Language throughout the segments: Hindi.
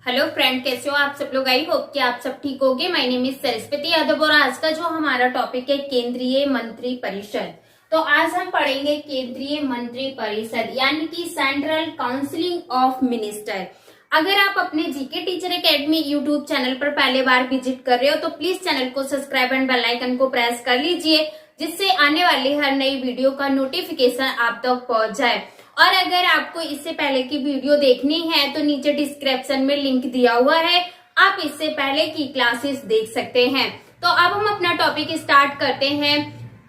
हेलो फ्रेंड, कैसे हो आप सब लोग। आई होप कि आप सब ठीक होगे। My name is Saraswati Yadav और आज का जो हमारा टॉपिक है केंद्रीय मंत्री परिषद। तो आज हम पढ़ेंगे केंद्रीय मंत्री परिषद यानी कि सेंट्रल काउंसिलिंग ऑफ मिनिस्टर। अगर आप अपने GK teacher academy YouTube channel पर पहले बार विजिट कर रहे हो तो प्लीज चैनल को सब्सक्राइब एंड बेल आइकन को प्रेस कर लीजिए, जिससे आने वाली हर नई वीडियो का नोटिफिकेशन आप तक पहुंच जाए। और अगर आपको इससे पहले की वीडियो देखनी है तो नीचे डिस्क्रिप्शन में लिंक दिया हुआ है, आप इससे पहले की क्लासेस देख सकते हैं। तो अब हम अपना टॉपिक स्टार्ट करते हैं,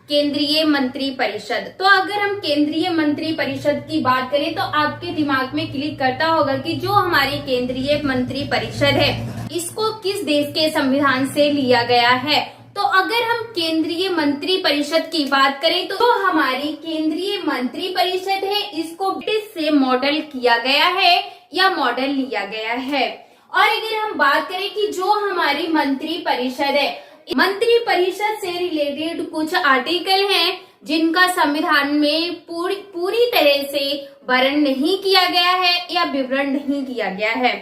केंद्रीय मंत्री परिषद। तो अगर हम केंद्रीय मंत्री परिषद की बात करें तो आपके दिमाग में क्लिक करता होगा कि जो हमारी केंद्रीय मंत्री परिषद है इसको किस देश के संविधान से लिया गया है। तो अगर हम केंद्रीय मंत्री परिषद की बात करें तो हमारी केंद्रीय मंत्री परिषद है इसको ब्रिटिश से मॉडल किया गया है या मॉडल लिया गया है। और अगर हम बात करें कि जो हमारी मंत्री परिषद है, मंत्री परिषद से रिलेटेड कुछ आर्टिकल हैं जिनका संविधान में पूरी तरह से वर्णन नहीं किया गया है या विवरण नहीं किया गया है।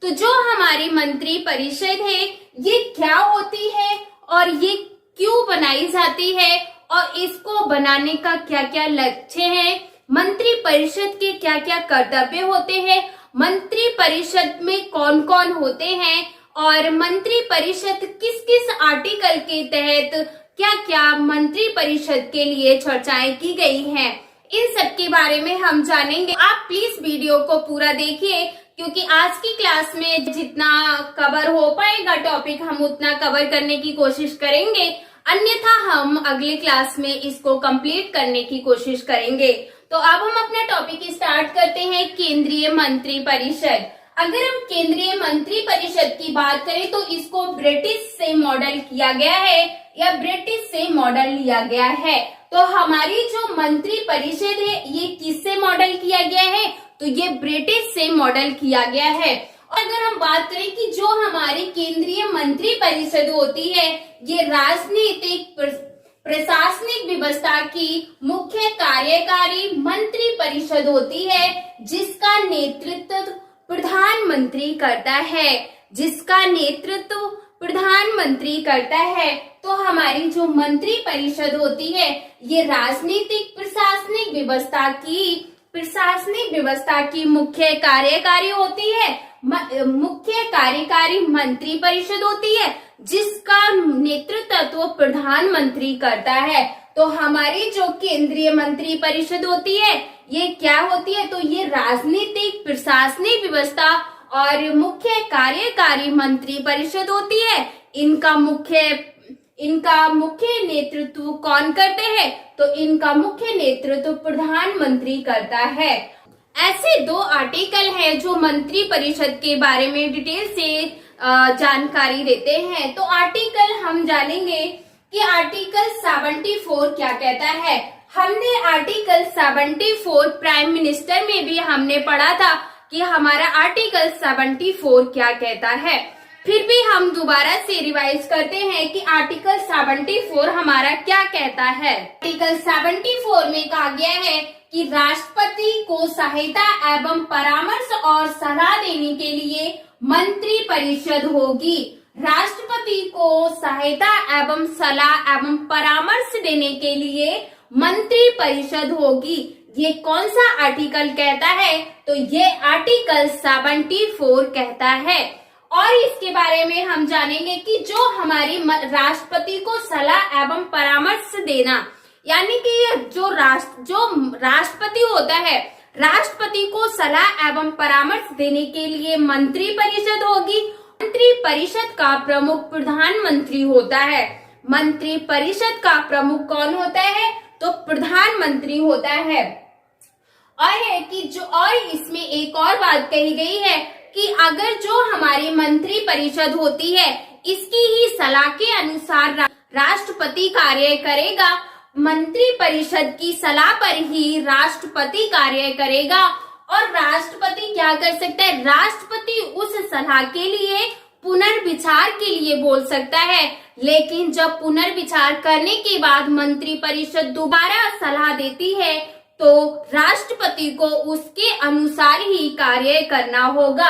तो जो हमारी मंत्री परिषद है ये क्या होती है और ये क्यों बनाई जाती है और इसको बनाने का क्या क्या लक्ष्य है, मंत्री परिषद के क्या क्या कर्तव्य होते हैं, मंत्री परिषद में कौन कौन होते हैं और मंत्री परिषद किस किस आर्टिकल के तहत क्या क्या मंत्री परिषद के लिए चर्चाएं की गई हैं, इन सब के बारे में हम जानेंगे। आप प्लीज वीडियो को पूरा देखिए क्योंकि आज की क्लास में जितना कवर हो पाएगा टॉपिक हम उतना कवर करने की कोशिश करेंगे, अन्यथा हम अगली क्लास में इसको कंप्लीट करने की कोशिश करेंगे। तो अब हम अपना टॉपिक स्टार्ट करते हैं, केंद्रीय मंत्री परिषद। अगर हम केंद्रीय मंत्री परिषद की बात करें तो इसको ब्रिटिश से मॉडल किया गया है या ब्रिटिश से मॉडल लिया गया है। तो हमारी जो मंत्री परिषद है ये किससे मॉडल किया गया है, तो ये ब्रिटिश से मॉडल किया गया है। और अगर हम बात करें कि जो हमारी केंद्रीय मंत्री परिषद होती है ये राजनीतिक प्रशासनिक व्यवस्था की मुख्य कार्यकारी मंत्री परिषद होती है जिसका नेतृत्व प्रधानमंत्री करता है, जिसका नेतृत्व प्रधानमंत्री करता है। तो हमारी जो मंत्री परिषद होती है ये राजनीतिक प्रशासनिक व्यवस्था की मुख्य कार्यकारी होती है, मुख्य कार्यकारी मंत्री परिषद होती है जिसका नेतृत्व प्रधानमंत्री करता है। तो हमारी जो केंद्रीय मंत्री परिषद होती है ये क्या होती है, तो ये राजनीतिक प्रशासनिक व्यवस्था और मुख्य कार्यकारी मंत्री परिषद होती है। इनका मुख्य नेतृत्व कौन करते हैं, तो इनका मुख्य नेतृत्व प्रधानमंत्री करता है। ऐसे दो आर्टिकल हैं जो मंत्री परिषद के बारे में डिटेल से जानकारी देते हैं। तो आर्टिकल हम जानेंगे कि आर्टिकल 74 क्या कहता है। हमने आर्टिकल 74 प्राइम मिनिस्टर में भी हमने पढ़ा था कि हमारा आर्टिकल 74 क्या कहता है। फिर भी हम दोबारा से रिवाइज करते हैं कि आर्टिकल 74 हमारा क्या कहता है। आर्टिकल 74 में कहा गया है कि राष्ट्रपति को सहायता एवं परामर्श और सलाह देने के लिए मंत्री परिषद होगी। राष्ट्रपति को सहायता एवं सलाह एवं परामर्श देने के लिए मंत्री परिषद होगी। ये कौन सा आर्टिकल कहता है, तो ये आर्टिकल 74 कहता है। और इसके बारे में हम जानेंगे कि जो हमारी राष्ट्रपति को सलाह एवं परामर्श देना यानी कि जो राष्ट्रपति होता है, राष्ट्रपति को सलाह एवं परामर्श देने के लिए मंत्री परिषद होगी। मंत्री परिषद का प्रमुख प्रधानमंत्री होता है। मंत्री परिषद का प्रमुख कौन होता है, तो प्रधानमंत्री होता है। और इसमें एक और बात कही गई है कि अगर जो हमारी मंत्री परिषद होती है इसकी ही सलाह के अनुसार राष्ट्रपति कार्य करेगा, मंत्री परिषद की सलाह पर ही राष्ट्रपति कार्य करेगा। और राष्ट्रपति क्या कर सकता है, राष्ट्रपति उस सलाह के लिए पुनर्विचार के लिए बोल सकता है, लेकिन जब पुनर्विचार करने के बाद मंत्री परिषद दोबारा सलाह देती है तो राष्ट्रपति को उसके अनुसार ही कार्य करना होगा।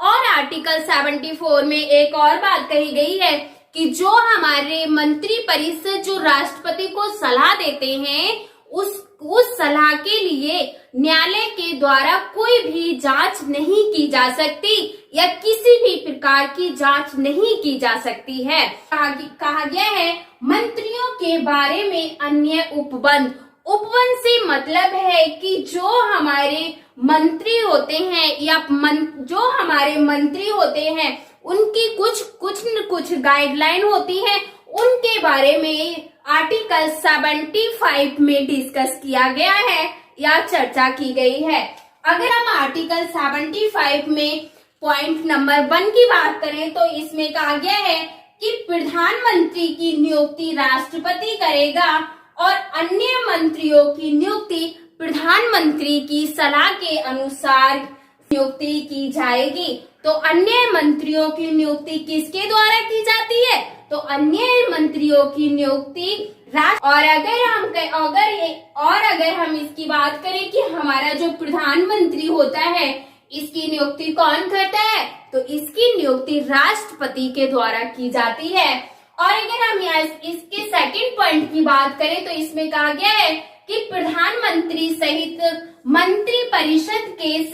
और आर्टिकल 74 में एक और बात कही गई है कि जो हमारे मंत्री परिषद जो राष्ट्रपति को सलाह देते हैं उस सलाह के लिए न्यायालय के द्वारा कोई भी जांच नहीं की जा सकती या किसी भी प्रकार की जांच नहीं की जा सकती है। कहा गया है मंत्रियों के बारे में अन्य उपबंध। उपबंध से मतलब है कि जो हमारे मंत्री होते हैं या जो हमारे मंत्री होते हैं उनकी कुछ गाइडलाइन होती है, उनके बारे में आर्टिकल 75 में डिस्कस किया गया है या चर्चा की गई है। अगर हम आर्टिकल 75 में पॉइंट नंबर 1 की बात करें तो इसमें कहा गया है कि प्रधानमंत्री की नियुक्ति राष्ट्रपति करेगा और अन्य मंत्रियों की नियुक्ति प्रधानमंत्री की सलाह के अनुसार नियुक्ति की जाएगी। तो अन्य मंत्रियों की नियुक्ति किसके द्वारा की जाती है? तो अन्य मंत्रियों की नियुक्ति और अगर हम इसकी बात करें कि हमारा जो प्रधानमंत्री होता है इसकी नियुक्ति कौन करता है? तो इसकी नियुक्ति राष्ट्रपति के द्वारा की जाती है। और अगर हम यहाँ इसके सेकंड पॉइंट की बात करें तो इसमें कहा गया है कि प्रधानमंत्री सहित मंत्री परिषद के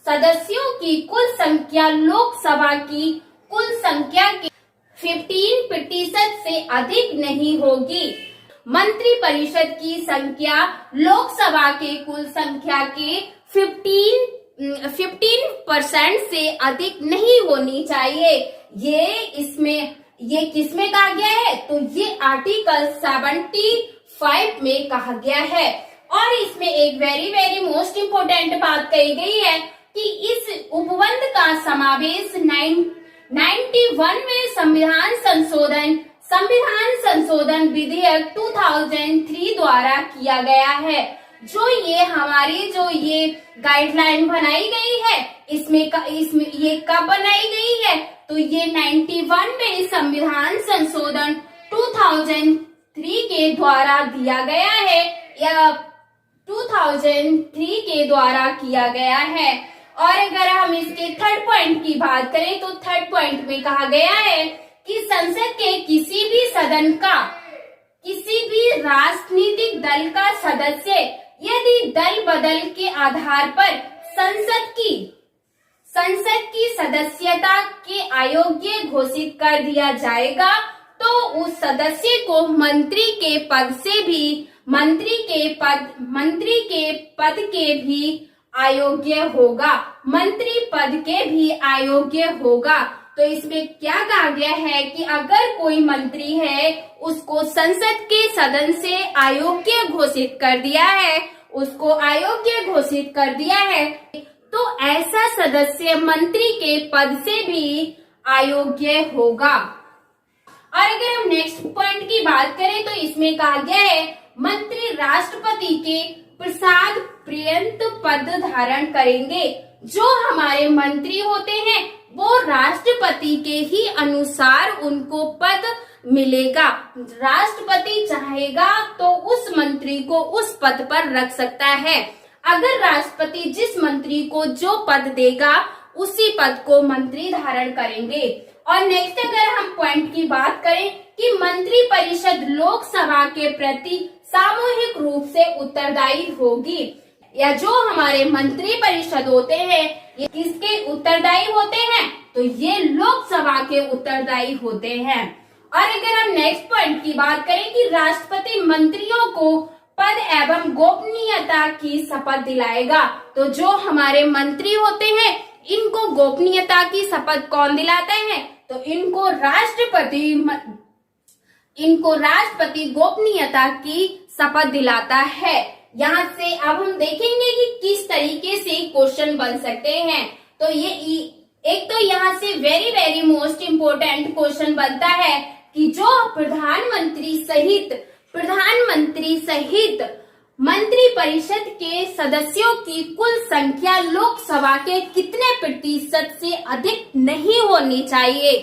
सदस्यों की कुल संख्या लोकसभा की कुल संख्या के 15% से अधिक नहीं होगी। मंत्री परिषद की संख्या लोकसभा के कुल संख्या के 15% से अधिक नहीं होनी चाहिए। ये किसमें कहा गया है? तो ये आर्टिकल 75 में कहा गया है। और इसमें एक वेरी वेरी मोस्ट इम्पोर्टेंट बात कही गई है कि इस उपबंध का समावेश 91 में संविधान संशोधन विधेयक 2003 द्वारा किया गया है। जो ये गाइडलाइन बनाई गई है इसमें ये कब बनाई गई है? तो ये 91 में संविधान संशोधन 2003 के द्वारा दिया गया है या 2003 के द्वारा किया गया है। और अगर हम इसके थर्ड पॉइंट की बात करें तो थर्ड पॉइंट में कहा गया है कि संसद के किसी भी सदन का किसी भी राजनीतिक दल का सदस्य यदि दल बदल के आधार पर संसद की सदस्यता के अयोग्य घोषित कर दिया जाएगा तो उस सदस्य को मंत्री के पद के भी अयोग्य होगा। मंत्री पद के भी अयोग्य होगा। तो इसमें क्या कहा गया है कि अगर कोई मंत्री है उसको संसद के सदन से अयोग्य घोषित कर दिया है तो ऐसा सदस्य मंत्री के पद से भी अयोग्य होगा। और अगर हम नेक्स्ट पॉइंट की बात करें तो इसमें कहा गया है मंत्री राष्ट्रपति के प्रसाद पर्यंत पद धारण करेंगे। जो हमारे मंत्री होते हैं वो राष्ट्रपति के ही अनुसार उनको पद मिलेगा। राष्ट्रपति चाहेगा तो उस मंत्री को उस पद पर रख सकता है। अगर राष्ट्रपति जिस मंत्री को जो पद देगा उसी पद को मंत्री धारण करेंगे। और नेक्स्ट अगर हम पॉइंट की बात करें कि मंत्री परिषद लोकसभा के प्रति सामूहिक रूप से उत्तरदायी होगी या जो हमारे मंत्री परिषद होते हैं ये किसके उत्तरदायी होते हैं? तो ये लोकसभा के उत्तरदायी होते हैं। और अगर हम नेक्स्ट पॉइंट की बात करें कि राष्ट्रपति मंत्रियों को पद एवं गोपनीयता की शपथ दिलाएगा तो जो हमारे मंत्री होते हैं इनको गोपनीयता की शपथ कौन दिलाते हैं? तो इनको राष्ट्रपति गोपनीयता की शपथ दिलाता है। यहाँ से अब हम देखेंगे कि किस तरीके से क्वेश्चन बन सकते हैं। तो ये एक तो यहाँ से very very most important question बनता है कि जो प्रधानमंत्री सहित मंत्री परिषद के सदस्यों की कुल संख्या लोकसभा के कितने प्रतिशत से अधिक नहीं होनी चाहिए?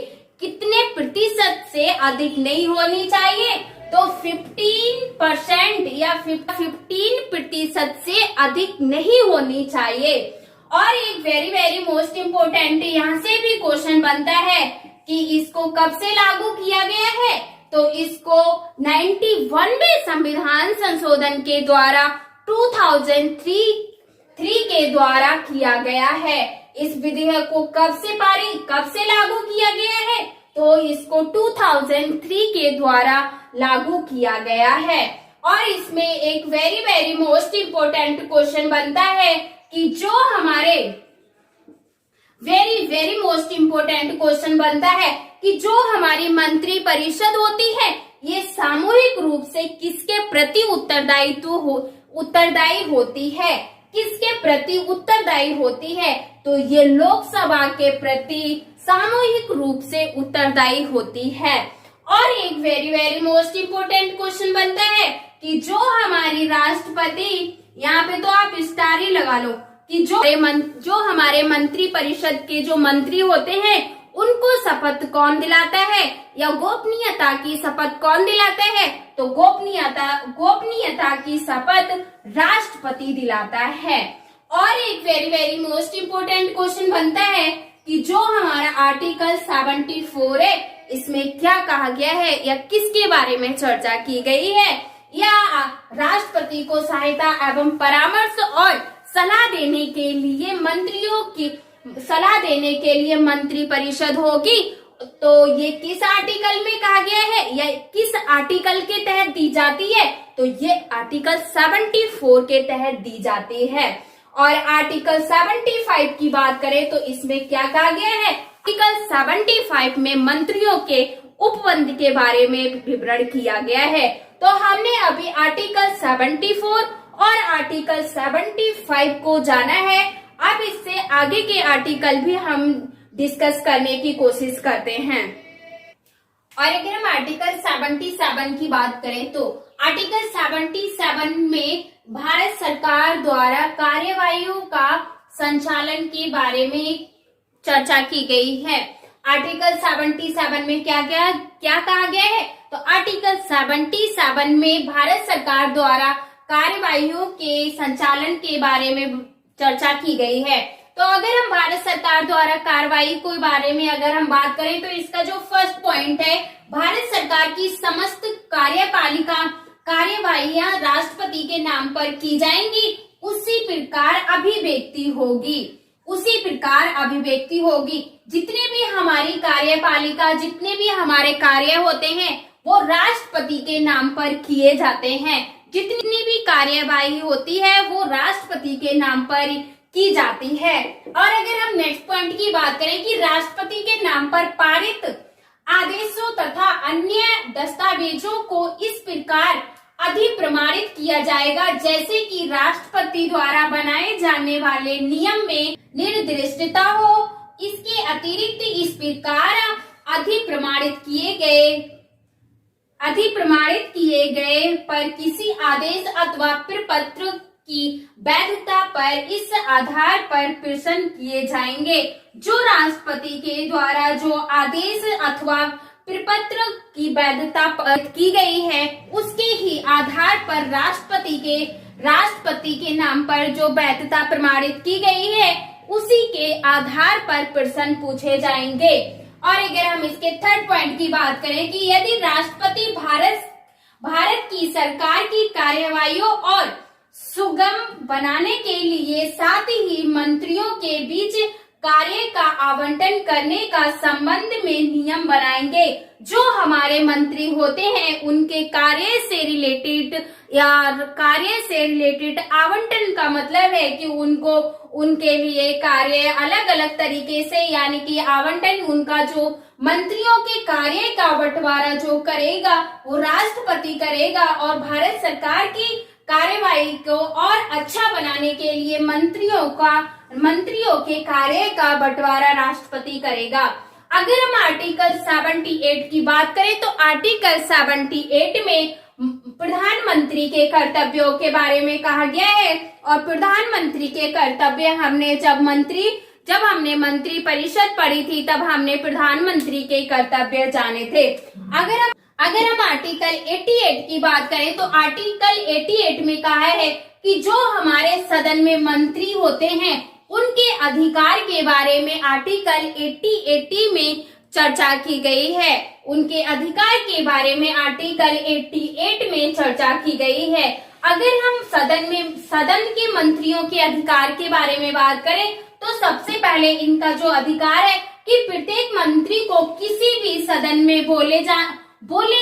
कितने प्रतिशत से अधिक नहीं होनी चाहिए? तो 15% या 15% से अधिक नहीं होनी चाहिए। और एक वेरी वेरी मोस्ट इम्पोर्टेंट यहाँ से भी क्वेश्चन बनता है कि इसको कब से लागू किया गया है, तो इसको 91वें संविधान संशोधन के द्वारा 2003 के द्वारा किया गया है। इस विधेयक को कब से लागू किया गया है, तो इसको 2003 के द्वारा लागू किया गया है। और इसमें एक very very most important question बनता है कि जो हमारे very very most important question बनता है कि जो हमारी मंत्री परिषद होती है ये सामूहिक रूप से किसके प्रति उत्तरदायी होती है, किसके प्रति उत्तरदायी होती है, तो ये लोकसभा के प्रति सामूहिक रूप से उत्तरदायी होती है। और एक very very most important question बनता है कि जो हमारी राष्ट्रपति, यहाँ पे तो आप स्टार ही लगा लो, कि जो हमारे मंत्री परिषद के जो मंत्री होते हैं उनको शपथ कौन दिलाता है या गोपनीयता की शपथ कौन दिलाता है, तो गोपनीयता की शपथ राष्ट्रपति दिलाता है। और एक very very most important question बनता है कि जो हमारा आर्टिकल 74 है इसमें क्या कहा गया है या किसके बारे में चर्चा की गई है, या राष्ट्रपति को सहायता एवं परामर्श और सलाह देने के लिए मंत्री परिषद होगी, तो ये किस आर्टिकल में कहा गया है या किस आर्टिकल के तहत दी जाती है, तो ये आर्टिकल 74 के तहत दी जाती है। और आर्टिकल 75 की बात करें तो इसमें क्या कहा गया है, आर्टिकल 75 में मंत्रियों के उपपद के बारे में विवरण किया गया है। तो हमने अभी आर्टिकल 74 और आर्टिकल 75 को जाना है। अब इससे आगे के आर्टिकल भी हम डिस्कस करने की कोशिश करते हैं। और अगर हम आर्टिकल 77 की बात करें तो आर्टिकल 77 में भारत सरकार द्वारा कार्यवाहियों का संचालन के बारे में चर्चा की गई है। आर्टिकल 77 में क्या कहा गया है, तो आर्टिकल 77 में भारत सरकार द्वारा कार्यवाहियों के संचालन के बारे में चर्चा की गई है। तो अगर हम भारत सरकार द्वारा कार्यवाही के बारे में अगर हम बात करें तो इसका जो फर्स्ट पॉइंट है, भारत सरकार की समस्त कार्यपालिका कार्यवाहियां राष्ट्रपति के नाम पर की जाएंगी, उसी प्रकार अभिव्यक्ति होगी। जितने भी हमारी कार्यपालिका, जितने भी हमारे कार्य होते हैं वो राष्ट्रपति के नाम पर किए जाते हैं। जितनी भी कार्यवाही होती है वो राष्ट्रपति के नाम पर की जाती है। और अगर हम नेक्स्ट पॉइंट की बात करें कि राष्ट्रपति के नाम पर पारित आदेशों तथा अन्य दस्तावेजों को इस प्रकार अधिप्रमाणित किया जाएगा जैसे कि राष्ट्रपति द्वारा बनाए जाने वाले नियम में निर्दिष्टता हो। इसके अतिरिक्त इस प्रकार अधिप्रमाणित किए गए पर किसी आदेश अथवा प्रपत्र की वैधता पर इस आधार पर प्रश्न किए जाएंगे। जो राष्ट्रपति के द्वारा जो आदेश अथवा प्रपत्र की वैधता की गई है उसके ही आधार पर राष्ट्रपति के नाम पर जो वैधता प्रमाणित की गई है उसी के आधार पर प्रश्न पूछे जाएंगे। और अगर हम इसके थर्ड पॉइंट की बात करें कि यदि राष्ट्रपति भारत की सरकार की कार्यवाहियों और सुगम बनाने के लिए साथ ही मंत्रियों के बीच कार्य का आवंटन करने का संबंध में नियम बनाएंगे। जो हमारे मंत्री होते हैं उनके कार्य से रिलेटेड आवंटन का मतलब है कि उनके लिए कार्य अलग अलग तरीके से, यानी कि आवंटन उनका जो मंत्रियों के कार्य का बंटवारा जो करेगा वो राष्ट्रपति करेगा और भारत सरकार की कार्यवाही को और अच्छा बनाने के लिए मंत्रियों के कार्य का बंटवारा राष्ट्रपति करेगा। अगर हम आर्टिकल 78 की बात करें तो आर्टिकल 78 में प्रधानमंत्री के कर्तव्यों के बारे में कहा गया है। और प्रधानमंत्री के कर्तव्य जब हमने मंत्री परिषद पढ़ी थी तब हमने प्रधानमंत्री के कर्तव्य जाने थे। अगर हम आर्टिकल 88 की बात करें तो आर्टिकल 88 में कहा है कि जो हमारे सदन में मंत्री होते हैं उनके अधिकार के बारे में आर्टिकल 80 में चर्चा की गई है। उनके अधिकार के बारे में आर्टिकल 88 में चर्चा की गई है। अगर हम सदन के मंत्रियों के अधिकार के बारे में बात करें तो सबसे पहले इनका जो अधिकार है कि प्रत्येक मंत्री को किसी भी सदन में बोले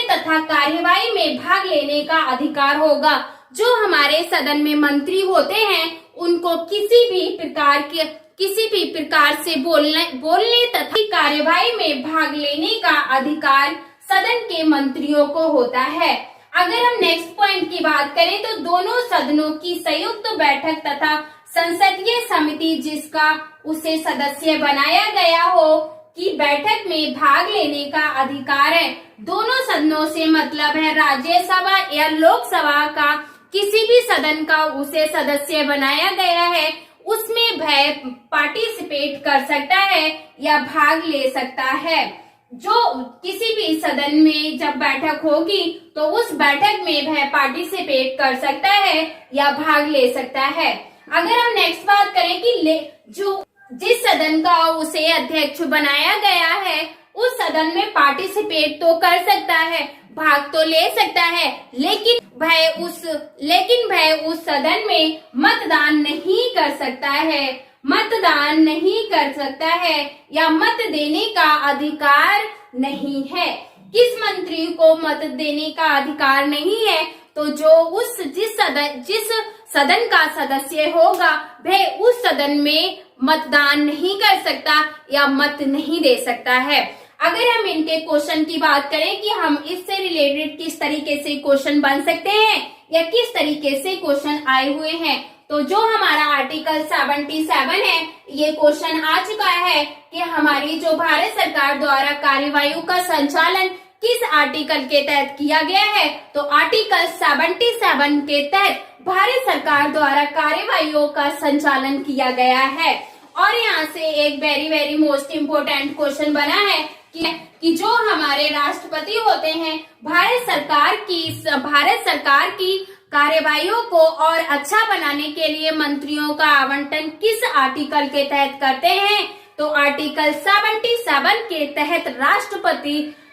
तथा कार्यवाही में भाग लेने का अधिकार होगा। जो हमारे सदन में मंत्री होते हैं उनको किसी भी प्रकार से बोलने तथा कार्यवाही में भाग लेने का अधिकार सदन के मंत्रियों को होता है। अगर हम नेक्स्ट पॉइंट की बात करें तो दोनों सदनों की संयुक्त बैठक तथा संसदीय समिति जिसका उसे सदस्य बनाया गया हो की बैठक में भाग लेने का अधिकार है। दोनों सदनों से मतलब है राज्यसभा या लोकसभा का किसी भी सदन का उसे सदस्य बनाया गया है, उसमें वह पार्टिसिपेट कर सकता है या भाग ले सकता है। जो किसी भी सदन में जब बैठक होगी तो उस बैठक में वह पार्टिसिपेट कर सकता है या भाग ले सकता है। अगर हम नेक्स्ट बात करें कि जिस सदन का उसे अध्यक्ष बनाया गया है उस सदन में पार्टिसिपेट तो कर सकता है, भाग तो ले सकता है, लेकिन वह उस सदन में मतदान नहीं कर सकता है या मत देने का अधिकार नहीं है। किस मंत्री को मत देने का अधिकार नहीं है? तो जो जिस सदन का सदस्य होगा वह उस सदन में मतदान नहीं कर सकता या मत नहीं दे सकता है। अगर हम इनके क्वेश्चन की बात करें कि हम इससे रिलेटेड किस तरीके से क्वेश्चन बन सकते हैं या किस तरीके से क्वेश्चन आए हुए हैं, तो जो हमारा आर्टिकल 77 है ये क्वेश्चन आ चुका है कि हमारी जो भारत सरकार द्वारा कार्यवाही का संचालन किस आर्टिकल के तहत किया गया है, तो आर्टिकल 77 के तहत भारत सरकार द्वारा कार्यवाहियों का संचालन किया गया है। और यहाँ से एक वेरी मोस्ट इम्पोर्टेंट क्वेश्चन बना है कि जो हमारे राष्ट्रपति होते हैं भारत सरकार की कार्यवाहियों को और अच्छा बनाने के लिए मंत्रियों का आवंटन किस आर्टिकल के तहत करते हैं, तो आर्टिकल 77 के तहत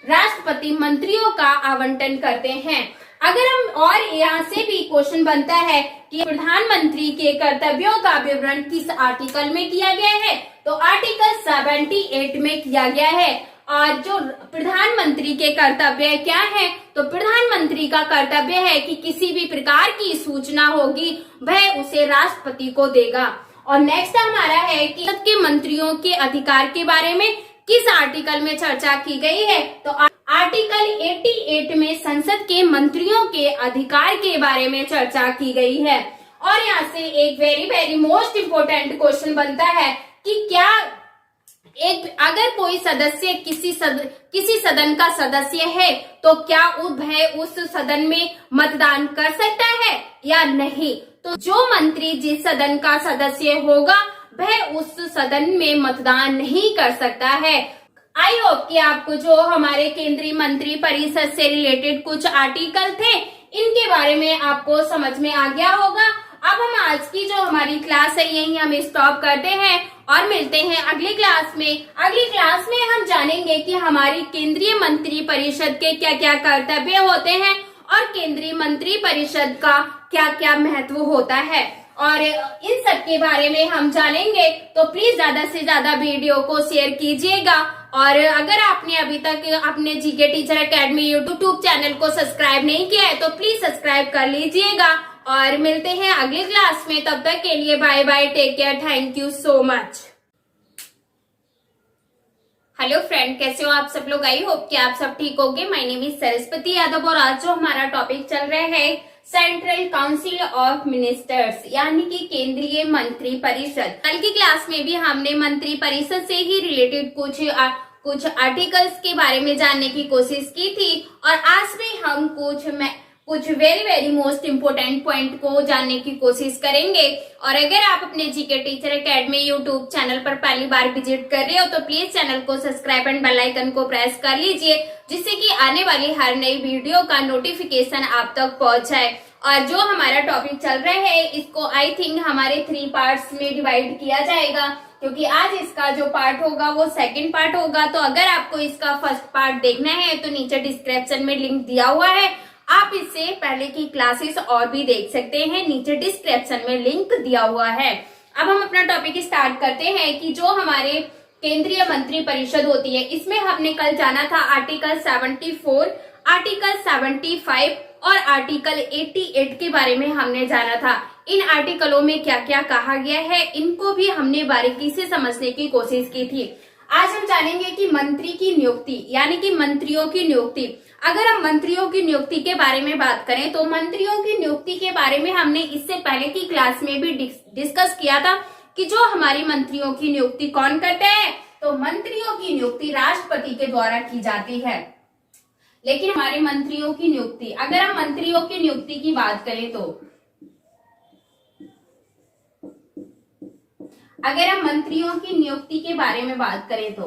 राष्ट्रपति मंत्रियों का आवंटन करते हैं। अगर हम और यहाँ से भी क्वेश्चन बनता है कि प्रधानमंत्री के कर्तव्यों का विवरण किस आर्टिकल में किया गया है, तो आर्टिकल 78 में किया गया है। और जो प्रधानमंत्री के कर्तव्य क्या है, तो प्रधानमंत्री का कर्तव्य है कि किसी भी प्रकार की सूचना होगी वह उसे राष्ट्रपति को देगा। और नेक्स्ट हमारा है कि संसद के मंत्रियों के अधिकार के बारे में किस आर्टिकल में चर्चा की गई है, तो आर्टिकल 88 में संसद के मंत्रियों के अधिकार के बारे में चर्चा की गई है। और यहाँ से एक वेरी मोस्ट इम्पोर्टेंट क्वेश्चन बनता है कि क्या अगर कोई सदस्य किसी सदन का सदस्य है तो क्या वह उस सदन में मतदान कर सकता है या नहीं, तो जो मंत्री जिस सदन का सदस्य होगा वह उस सदन में मतदान नहीं कर सकता है। आई होप कि आपको जो हमारे केंद्रीय मंत्री परिषद से रिलेटेड कुछ आर्टिकल थे इनके बारे में आपको समझ में आ गया होगा। अब हम आज की जो हमारी क्लास है यही हम स्टॉप करते हैं और मिलते हैं अगली क्लास में। अगली क्लास में हम जानेंगे कि हमारी केंद्रीय मंत्री परिषद के क्या क्या कर्तव्य होते हैं और केंद्रीय मंत्री परिषद का क्या क्या महत्व होता है, और इन सब के बारे में हम जानेंगे। तो प्लीज ज्यादा से ज्यादा वीडियो को शेयर कीजिएगा। और अगर आपने अभी तक अपने GK teacher academy YouTube channel को सब्सक्राइब नहीं किया है तो प्लीज सब्सक्राइब कर लीजिएगा। और मिलते हैं अगली क्लास में, तब तक के लिए bye bye, take care, thank you so much. Hello friend, कैसे हो आप सब लोग? आई होप कि आप सब ठीक होंगे। My name is Saraswati Yadav और आज जो हमारा टॉपिक चल रहा है सेंट्रल काउंसिल ऑफ मिनिस्टर्स यानी कि केंद्रीय मंत्री परिषद। कल की क्लास में भी हमने मंत्री परिषद से ही रिलेटेड कुछ आर्टिकल्स के बारे में जानने की कोशिश की थी और आज भी हम कुछ वेरी मोस्ट इम्पोर्टेंट पॉइंट को जानने की कोशिश करेंगे। और अगर आप अपने GK teacher academy YouTube channel पर पहली बार विजिट कर रहे हो तो प्लीज चैनल को सब्सक्राइब एंड बेल आइकन को प्रेस कर लीजिए जिससे कि आने वाली हर नई वीडियो का नोटिफिकेशन आप तक पहुंच जाए। और जो हमारा टॉपिक चल रहा है इसको आई थिंक हमारे 3 पार्ट्स में डिवाइड किया जाएगा, क्योंकि आज इसका जो पार्ट होगा वो सेकंड पार्ट होगा। तो अगर आपको इसका फर्स्ट पार्ट देखना है तो नीचे डिस्क्रिप्शन में लिंक दिया हुआ है, आप इससे पहले की क्लासेस और भी देख सकते हैं, नीचे डिस्क्रिप्शन में लिंक दिया हुआ है। अब हम अपना टॉपिक स्टार्ट करते हैं कि जो हमारे केंद्रीय मंत्री परिषद होती है, इसमें हमने कल जाना था आर्टिकल 74, आर्टिकल 75 और आर्टिकल 88 के बारे में हमने जाना था। इन आर्टिकलों में क्या क्या कहा गया है इनको भी हमने बारीकी से समझने की कोशिश की थी। आज हम जानेंगे कि मंत्री की नियुक्ति यानी कि मंत्रियों की नियुक्ति। अगर हम मंत्रियों की नियुक्ति के बारे में बात करें तो मंत्रियों की नियुक्ति के बारे में हमने इससे पहले की क्लास में भी डिस्कस किया था कि जो हमारी मंत्रियों की नियुक्ति कौन करते हैं, तो मंत्रियों की नियुक्ति राष्ट्रपति के द्वारा की जाती है। लेकिन हमारे मंत्रियों की नियुक्ति, अगर हम मंत्रियों की नियुक्ति की बात करें तो अगर हम मंत्रियों की नियुक्ति के बारे में बात करें तो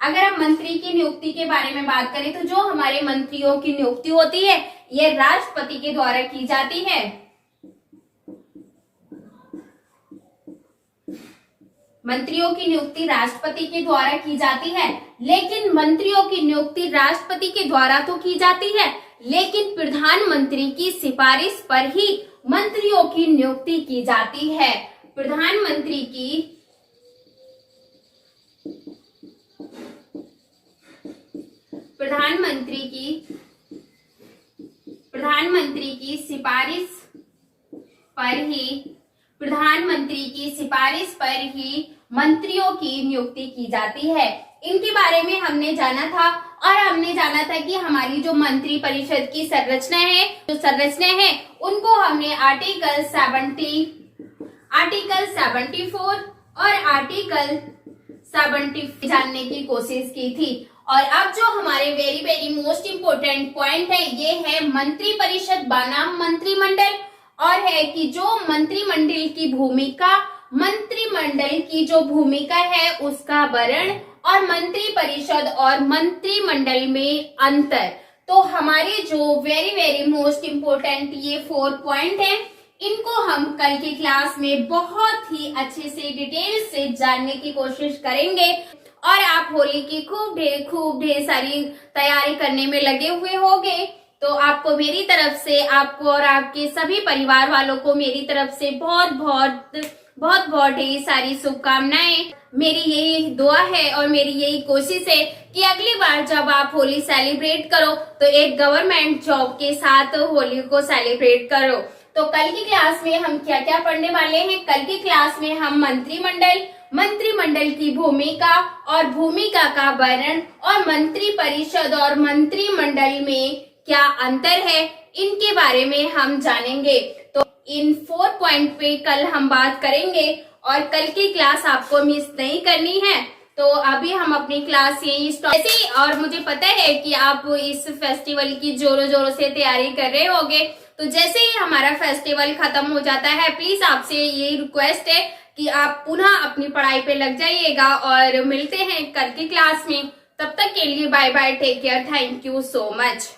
अगर हम मंत्री की नियुक्ति के बारे में बात करें तो जो हमारे मंत्रियों की नियुक्ति होती है ये राष्ट्रपति के द्वारा की जाती है। मंत्रियों की नियुक्ति राष्ट्रपति के द्वारा की जाती है, लेकिन मंत्रियों की नियुक्ति राष्ट्रपति के द्वारा तो की जाती है, लेकिन प्रधानमंत्री की सिफारिश पर ही मंत्रियों की नियुक्ति की जाती है। प्रधानमंत्री की सिफारिश पर ही मंत्रियों की नियुक्ति की जाती है। इनके बारे में हमने जाना था और हमने जाना था कि हमारी जो मंत्री परिषद की संरचना है उनको हमने आर्टिकल 74 और आर्टिकल 75 जानने की कोशिश की थी। और अब जो हमारे very very most important point है ये है मंत्री परिषद बनाम मंत्रिमंडल, और है कि जो मंत्रिमंडल की जो भूमिका है उसका वर्णन और मंत्री परिषद और मंत्रिमंडल में अंतर। तो हमारे जो वेरी वेरी मोस्ट इम्पोर्टेंट ये 4 पॉइंट हैं, इनको हम कल की क्लास में बहुत ही अच्छे से डिटेल से जानने की कोशिश करेंगे। और आप होली की खूब ढेर सारी तैयारी करने में लगे हुए होंगे, तो आपको मेरी तरफ से, आपको और आपके सभी परिवार वालों को मेरी तरफ से बहुत ढेर सारी शुभकामनाएं। मेरी यही दुआ है और मेरी यही कोशिश है कि अगली बार जब आप होली सेलिब्रेट करो तो एक गवर्नमेंट जॉब के साथ होली को सेलिब्रेट करो। तो कल की क्लास में हम क्या क्या पढ़ने वाले हैं? कल की क्लास में हम मंत्रिमंडल की भूमिका और भूमिका का वर्णन और मंत्री परिषद और मंत्रिमंडल में क्या अंतर है इनके बारे में हम जानेंगे। तो इन 4 पॉइंट पे कल हम बात करेंगे और कल की क्लास आपको मिस नहीं करनी है। तो अभी हम अपनी क्लास यही स्टार्ट, और मुझे पता है कि आप इस फेस्टिवल की जोरों से तैयारी कर रहे होंगे। तो जैसे ही हमारा फेस्टिवल खत्म हो जाता है, प्लीज आपसे यही रिक्वेस्ट है कि आप पुनः अपनी पढ़ाई पे लग जाइएगा और मिलते हैं कल की क्लास में। तब तक के लिए bye bye, take care, thank you so much.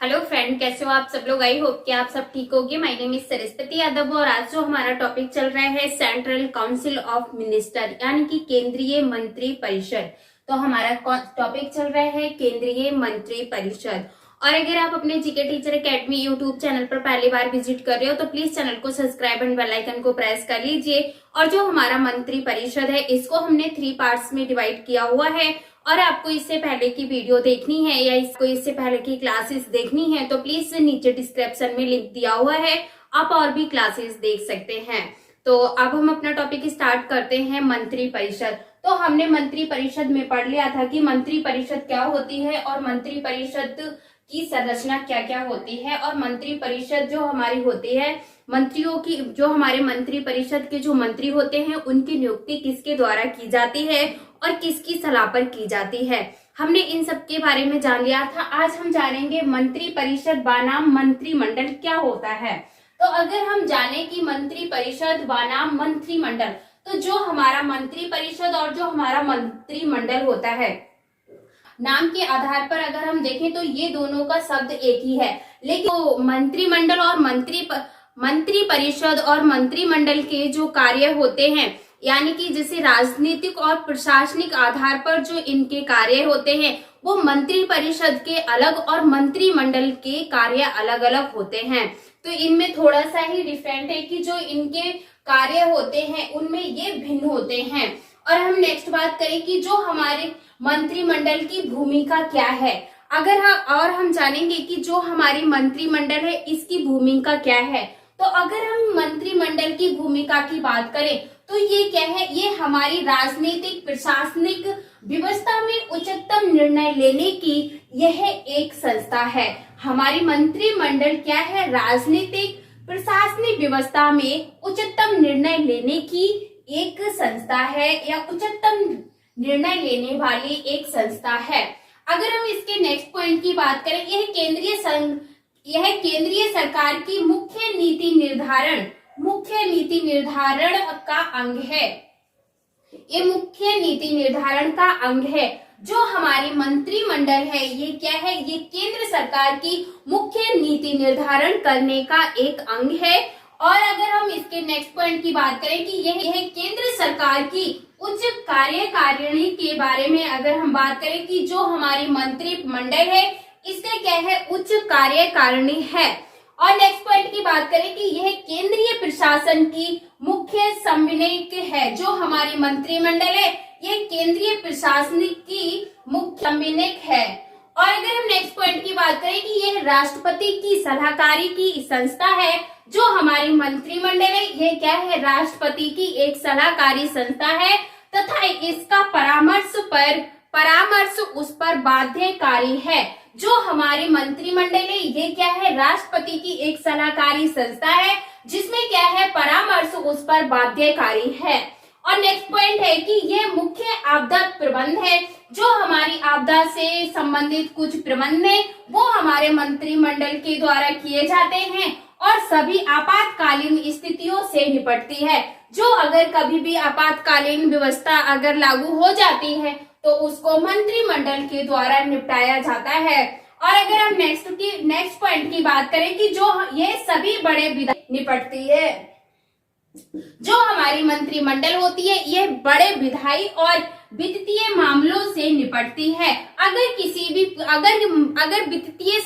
Hello friend, कैसे हो आप सब लोग? आई होप कि आप सब ठीक होंगे। My name is Saraswati Yadav और आज जो हमारा टॉपिक चल रहा है सेंट्रल काउंसिल ऑफ मिनिस्टर यानी कि केंद्रीय मंत्री परिषद। तो हमारा टॉपिक चल रहा है केंद्रीय मंत्री परिषद। और अगर आप अपने GK teacher academy YouTube channel पर पहली बार विजिट कर रहे हो तो प्लीज चैनल को सब्सक्राइब एंड बेल आइकन को प्रेस कर लीजिए। और जो हमारा मंत्री परिषद है इसको हमने 3 पार्ट्स में डिवाइड किया हुआ है, और आपको इससे पहले की वीडियो देखनी है या इससे पहले की क्लासेस देखनी है तो प्लीज नीचे डिस्क्रिप्शन में लिंक दिया हुआ है, आप और भी क्लासेस देख सकते हैं। तो अब हम अपना टॉपिक स्टार्ट करते हैं मंत्री परिषद। तो हमने मंत्री परिषद में पढ़ लिया था कि मंत्री परिषद क्या होती है और मंत्री परिषद की संरचना क्या क्या होती है, और मंत्री परिषद जो हमारी होती है, मंत्रियों की जो हमारे मंत्री परिषद के जो मंत्री होते हैं उनकी नियुक्ति किसके द्वारा की जाती है और किसकी सलाह पर की जाती है, हमने इन सब के बारे में जान लिया था। आज हम जानेंगे मंत्री परिषद बनाम मंत्रिमंडल क्या होता है। तो अगर हम जाने कि मंत्री परिषद बनाम मंत्रिमंडल, तो जो हमारा मंत्री परिषद और जो हमारा मंत्रिमंडल होता है, नाम के आधार पर अगर हम देखें तो ये दोनों का शब्द एक ही है, लेकिन तो मंत्रिमंडल और मंत्री परिषद और मंत्रिमंडल के जो कार्य होते हैं, यानी कि जैसे राजनीतिक और प्रशासनिक आधार पर जो इनके कार्य होते हैं वो मंत्री परिषद के अलग और मंत्रिमंडल के कार्य अलग अलग होते हैं। तो इनमें थोड़ा सा ही डिफरेंट है कि जो इनके कार्य होते हैं उनमें ये भिन्न होते हैं। और हम नेक्स्ट बात करें कि जो हमारे मंत्रिमंडल की भूमिका क्या है, और हम जानेंगे कि जो हमारी मंत्रिमंडल है इसकी भूमिका क्या है। तो अगर हम मंत्रिमंडल की भूमिका की बात करें तो ये क्या है, ये हमारी राजनीतिक प्रशासनिक व्यवस्था में उच्चतम निर्णय लेने की यह एक संस्था है। हमारी मंत्रिमंडल क्या है, राजनीतिक प्रशासनिक व्यवस्था में उच्चतम निर्णय लेने की एक संस्था है या उच्चतम निर्णय लेने वाली एक संस्था है। अगर हम इसके नेक्स्ट पॉइंट की बात करें, यह केंद्रीय सरकार की मुख्य नीति निर्धारण का अंग है। ये मुख्य नीति निर्धारण का अंग है। जो हमारी मंत्रिमंडल है ये क्या है, ये केंद्र सरकार की मुख्य नीति निर्धारण करने का एक अंग है। और अगर हम इसके नेक्स्ट पॉइंट की बात करें कि यह केंद्र सरकार की उच्च कार्यकारिणी के बारे में अगर हम बात करें कि जो हमारी मंत्रिमंडल है इसका क्या है, उच्च कार्यकारिणी है। और नेक्स्ट पॉइंट की बात करें कि यह केंद्रीय प्रशासन की मुख्य समन्वयक है। जो हमारी मंत्रिमंडल है ये केंद्रीय प्रशासन की मुख्य समन्वयक है। और अगर हम नेक्स्ट पॉइंट की बात करें कि यह राष्ट्रपति की सलाहकारी की संस्था है। जो हमारी मंत्रिमंडल है ये क्या है, राष्ट्रपति की एक सलाहकारी संस्था है तथा इसका परामर्श उस पर बाध्यकारी है। जो हमारी मंत्रिमंडल है ये क्या है, राष्ट्रपति की एक सलाहकारी संस्था है जिसमें क्या है, परामर्श उस पर बाध्यकारी है। और नेक्स्ट पॉइंट है कि यह मुख्य आपदा प्रबंध है। जो हमारी आपदा से संबंधित कुछ प्रबंध है वो हमारे मंत्रिमंडल के द्वारा किए जाते हैं और सभी आपातकालीन स्थितियों से निपटती है। जो अगर कभी भी आपातकालीन व्यवस्था अगर लागू हो जाती है तो उसको मंत्रिमंडल के द्वारा निपटाया जाता है। और अगर हम नेक्स्ट पॉइंट की बात करें कि जो ये सभी बड़े विधायी निपटती है। जो हमारी मंत्रिमंडल होती है ये बड़े विधायी और वित्तीय मामलों से निपटती है। अगर वित्तीय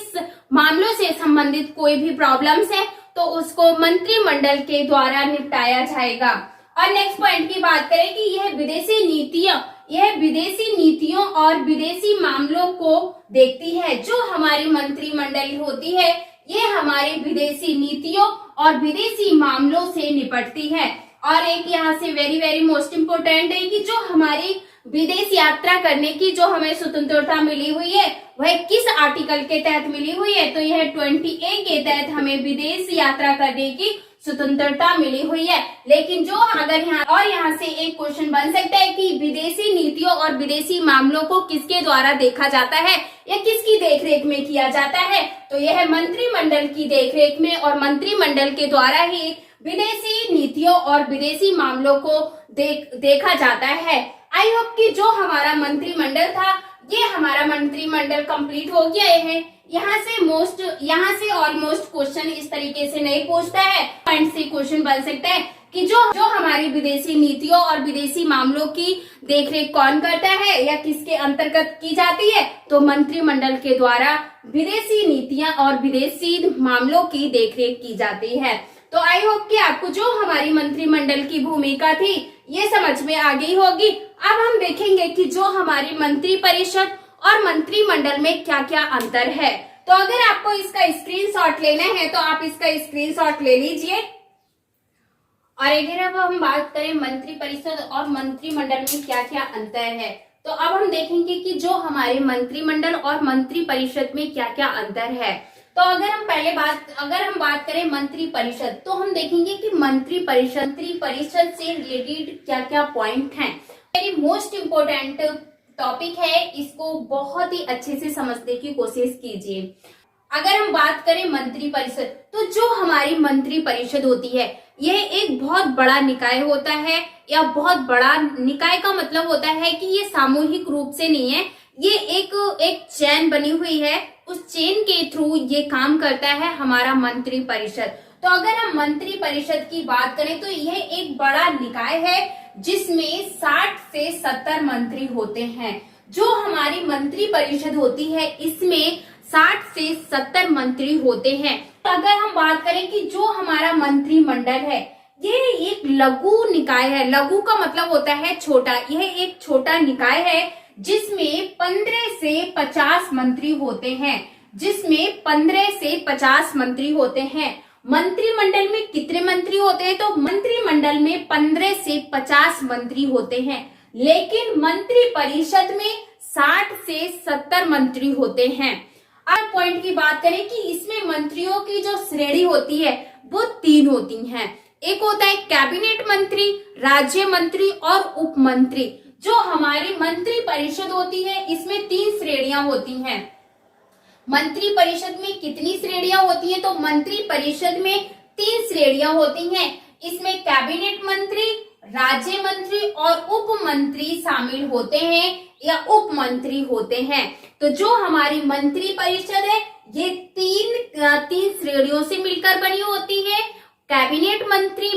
मामलों से संबंधित कोई भी प्रॉब्लम्स है तो उसको मंत्रिमंडल के द्वारा निपटाया जाएगा। और नेक्स्ट पॉइंट की बात करें कि यह विदेशी नीतियों और विदेशी मामलों को देखती है। जो हमारी मंत्रिमंडल होती है ये हमारे विदेशी नीतियों और विदेशी मामलों से निपटती है। और एक यहाँ से वेरी वेरी मोस्ट इम्पोर्टेंट है कि जो हमारी विदेश यात्रा करने की जो हमें स्वतंत्रता मिली हुई है वह किस आर्टिकल के तहत मिली हुई है, तो यह 20A के तहत हमें विदेश यात्रा करने की स्वतंत्रता मिली हुई है। लेकिन जो अगर यहाँ से एक क्वेश्चन बन सकता है कि विदेशी नीतियों और विदेशी मामलों को किसके द्वारा देखा जाता है या किसकी देखरेख में किया जाता है, तो यह मंत्रिमंडल की देखरेख में और मंत्रिमंडल के द्वारा ही विदेशी नीतियों और विदेशी मामलों को देखा जाता है। आई होप कि जो हमारा मंत्रिमंडल था ये हमारा मंत्रिमंडल कंप्लीट हो गया है। यहाँ से ऑलमोस्ट क्वेश्चन इस तरीके से नहीं पूछता है। पॉइंट से क्वेश्चन बन सकता है कि जो हमारी विदेशी नीतियों और विदेशी मामलों की देखरेख कौन करता है या किसके अंतर्गत की जाती है, तो मंत्रिमंडल के द्वारा विदेशी नीतियां और विदेशी मामलों की देखरेख की जाती है। तो आई होप कि आपको जो हमारी मंत्रिमंडल की भूमिका थी ये समझ में आ गई होगी। अब हम देखेंगे कि जो हमारी मंत्री परिषद और मंत्रिमंडल में क्या क्या अंतर है। तो अगर आपको इसका स्क्रीनशॉट लेना है तो आप इसका स्क्रीनशॉट ले लीजिए। और अगर अब हम बात करें मंत्री परिषद और मंत्रिमंडल में क्या क्या अंतर है, तो अब हम देखेंगे कि जो हमारे मंत्रिमंडल और मंत्री परिषद में क्या क्या अंतर है। तो अगर हम बात करें मंत्री परिषद, तो हम देखेंगे कि मंत्री परिषद से रिलेटेड क्या क्या पॉइंट हैं। वेरी मोस्ट इम्पोर्टेंट टॉपिक है, इसको बहुत ही अच्छे से समझने की कोशिश कीजिए। अगर हम बात करें मंत्री परिषद, तो जो हमारी मंत्री परिषद होती है यह एक बहुत बड़ा निकाय होता है, या बहुत बड़ा निकाय का मतलब होता है कि ये सामूहिक रूप से नहीं है, ये एक चेन बनी हुई है, उस चेन के थ्रू ये काम करता है हमारा मंत्री परिषद। तो अगर हम मंत्री परिषद की बात करें तो यह एक बड़ा निकाय है जिसमें 60 से 70 मंत्री होते हैं। जो हमारी मंत्री परिषद होती है इसमें 60 से 70 मंत्री होते हैं। तो अगर हम बात करें कि जो हमारा मंत्रिमंडल है ये एक लघु निकाय है। लघु का मतलब होता है छोटा। यह एक छोटा निकाय है जिसमें 15 से 50 मंत्री होते हैं, जिसमें 15 से 50 मंत्री होते हैं। मंत्रिमंडल में कितने मंत्री होते हैं? तो मंत्रिमंडल में 15 से 50 मंत्री होते हैं, लेकिन मंत्री परिषद में 60 से 70 मंत्री होते हैं। अब पॉइंट की बात करें कि इसमें मंत्रियों की जो श्रेणी होती है वो 3 होती हैं। एक होता है कैबिनेट मंत्री, राज्य मंत्री और उप मंत्री। जो हमारी मंत्री परिषद होती है इसमें 3 श्रेणियां होती हैं। मंत्री परिषद में कितनी श्रेणियां होती हैं? तो मंत्री परिषद में 3 श्रेणियां होती हैं। इसमें कैबिनेट मंत्री, राज्य मंत्री और उप मंत्री शामिल होते हैं या उप मंत्री होते हैं। तो जो हमारी मंत्री परिषद है ये तीन श्रेणियों से मिलकर बनी होती है। कैबिनेट मंत्री,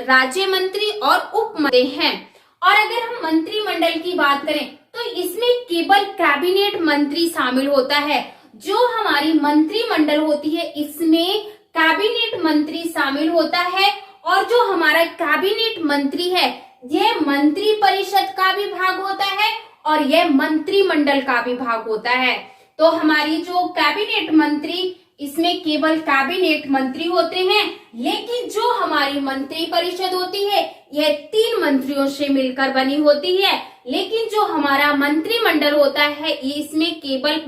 राज्य मंत्री और उप मंत्री हैं। और अगर हम मंत्रिमंडल की बात करें तो इसमें केवल कैबिनेट मंत्री शामिल होता है। जो हमारी मंत्रिमंडल होती है इसमें कैबिनेट मंत्री शामिल होता है, और जो हमारा कैबिनेट मंत्री है यह मंत्री परिषद का भी भाग होता है और यह मंत्रिमंडल का भी भाग होता है। तो हमारी जो कैबिनेट मंत्री इसमें केवल कैबिनेट मंत्री होते हैं, लेकिन जो हमारी मंत्री परिषद होती है यह 3 मंत्रियों से मिलकर बनी होती है। लेकिन जो हमारा मंत्रिमंडल होता है इसमें केवल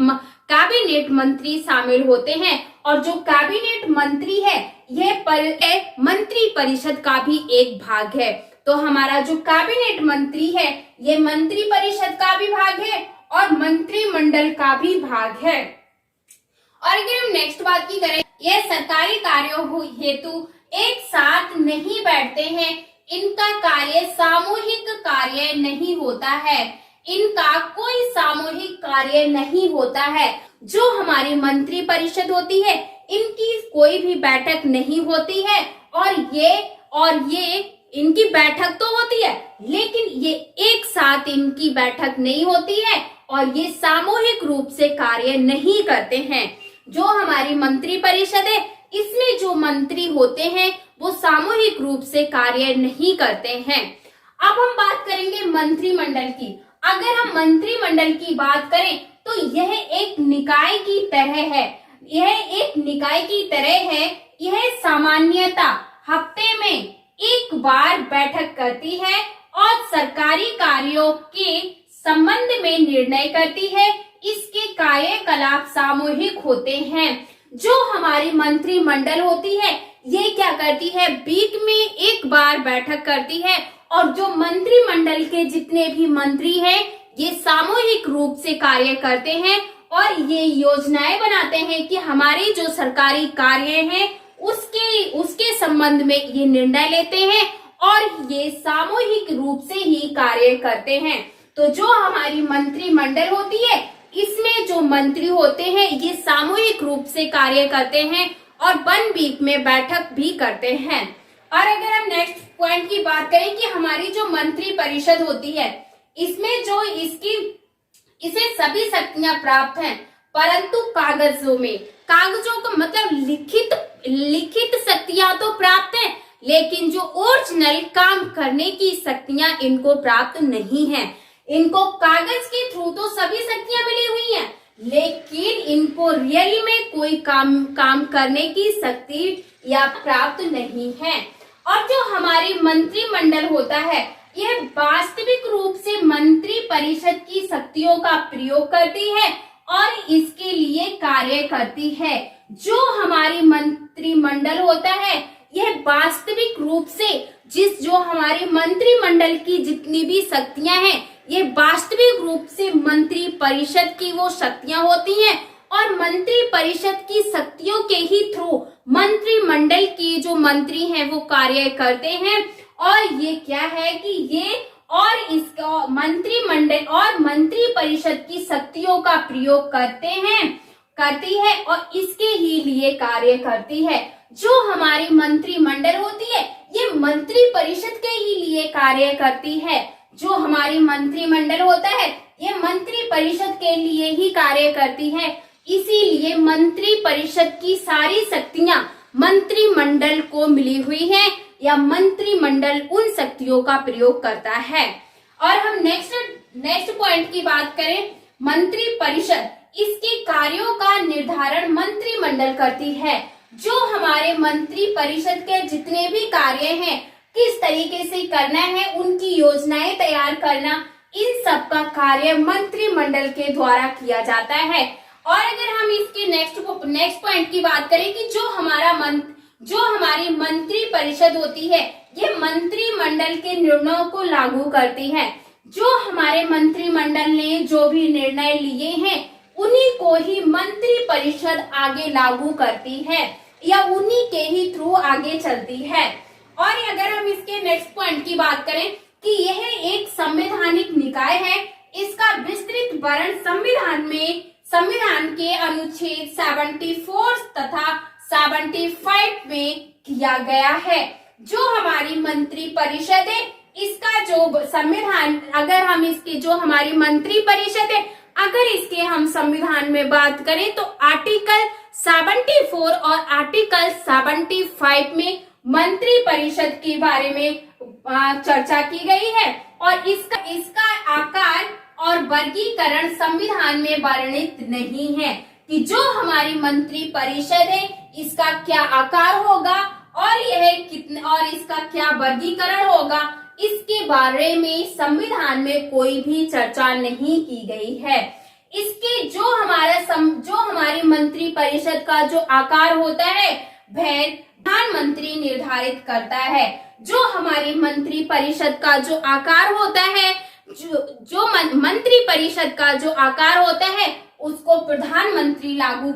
कैबिनेट मंत्री शामिल होते हैं, और जो कैबिनेट मंत्री है यह मंत्री परिषद का भी एक भाग है। तो हमारा जो कैबिनेट मंत्री है यह मंत्री परिषद का भी भाग है और मंत्रिमंडल का भी भाग है। और अगर हम नेक्स्ट बात की करें, यह सरकारी कार्यों हेतु एक साथ नहीं बैठते हैं। इनका कार्य सामूहिक कार्य नहीं होता है। इनका कोई सामूहिक कार्य नहीं होता है। जो हमारी मंत्री परिषद होती है इनकी कोई भी बैठक नहीं होती है, और ये इनकी बैठक तो होती है लेकिन ये एक साथ इनकी बैठक नहीं होती है, और ये सामूहिक रूप से कार्य नहीं करते हैं। जो हमारी मंत्री परिषद है इसमें जो मंत्री होते हैं वो सामूहिक रूप से कार्य नहीं करते हैं। अब हम बात करेंगे मंत्रिमंडल की। अगर हम मंत्रिमंडल की बात करें तो यह एक निकाय की तरह है। यह सामान्यतः हफ्ते में एक बार बैठक करती है और सरकारी कार्यों के संबंध में निर्णय करती है। इसके कार्यकलाप सामूहिक होते हैं। जो हमारी मंत्रिमंडल होती है ये क्या करती है? वीक में एक बार बैठक करती है, और जो मंत्रिमंडल के जितने भी मंत्री हैं ये सामूहिक रूप से कार्य करते हैं और ये योजनाएं बनाते हैं कि हमारी जो सरकारी कार्य हैं उसके संबंध में ये निर्णय लेते हैं, और ये सामूहिक रूप से ही कार्य करते हैं। तो जो हमारी मंत्रिमंडल होती है इसमें जो मंत्री होते हैं ये सामूहिक रूप से कार्य करते हैं और 1 वीक में बैठक भी करते हैं। और अगर हम नेक्स्ट पॉइंट की बात करें कि हमारी जो मंत्री परिषद होती है इसमें जो इसे सभी शक्तियां प्राप्त हैं, परंतु कागजों का मतलब लिखित शक्तियां तो प्राप्त हैं, लेकिन जो ओरिजिनल काम करने की शक्तियां इनको प्राप्त नहीं है। इनको कागज के थ्रू तो सभी शक्तियां मिली हुई हैं, लेकिन इनको रियली में कोई काम करने की शक्ति या प्राप्त नहीं है। और जो हमारी मंत्रिमंडल होता है यह वास्तविक रूप से मंत्री परिषद की शक्तियों का प्रयोग करती है और इसके लिए कार्य करती है। जो हमारी मंत्रिमंडल होता है यह वास्तविक रूप से जो हमारी मंत्रिमंडल की जितनी भी शक्तियां हैं ये वास्तविक रूप से मंत्री परिषद की वो शक्तियां होती हैं, और मंत्री परिषद की शक्तियों के ही थ्रू मंत्रिमंडल की जो मंत्री हैं वो कार्य करते हैं। और ये क्या है कि ये और इसका मंत्रिमंडल मंत्री परिषद की शक्तियों का प्रयोग करती है और इसके ही लिए कार्य करती है। जो हमारी मंत्रिमंडल होती है ये मंत्री परिषद के ही लिए कार्य करती है। जो हमारी मंत्रिमंडल होता है ये मंत्री परिषद के लिए ही कार्य करती है। इसीलिए मंत्री परिषद की सारी शक्तियां मंत्रिमंडल को मिली हुई हैं या मंत्रिमंडल उन शक्तियों का प्रयोग करता है। और हम नेक्स्ट पॉइंट की बात करें, मंत्री परिषद, इसके कार्यों का निर्धारण मंत्रिमंडल करती है। जो हमारे मंत्री परिषद के जितने भी कार्य हैं, किस तरीके से करना है, उनकी योजनाएं तैयार करना, इन सब का कार्य मंत्रिमंडल के द्वारा किया जाता है। और अगर हम इसके नेक्स्ट पॉइंट की बात करें कि जो हमारी मंत्री परिषद होती है ये मंत्रिमंडल के निर्णयों को लागू करती है। जो हमारे मंत्रिमंडल ने जो भी निर्णय लिए हैं उन्हीं को ही मंत्री परिषद आगे लागू करती है या उन्हीं के ही थ्रू आगे चलती है। और अगर हम इसके नेक्स्ट पॉइंट की बात करें कि यह एक संवैधानिक निकाय है, इसका विस्तृत वर्णन संविधान के अनुच्छेद 74 तथा 75 में किया गया है। जो हमारी मंत्री परिषद है इसका जो संविधान, अगर हम इसके जो हमारी मंत्री परिषद है अगर इसके हम संविधान में बात करें तो आर्टिकल 74 और आर्टिकल 75 में मंत्री परिषद के बारे में चर्चा की गई है और इसका आकार और वर्गीकरण संविधान में वर्णित नहीं है कि जो हमारी मंत्री परिषद है इसका क्या आकार होगा और इसका क्या वर्गीकरण होगा, इसके बारे में संविधान में कोई भी चर्चा नहीं की गई है। इसके जो हमारी मंत्री परिषद का जो आकार होता है वह प्रधानमंत्री निर्धारित करता है। जो हमारी मंत्री परिषद का जो आकार होता है, जो मंत्री परिषद का जो आकार होता है उसको प्रधानमंत्री लागू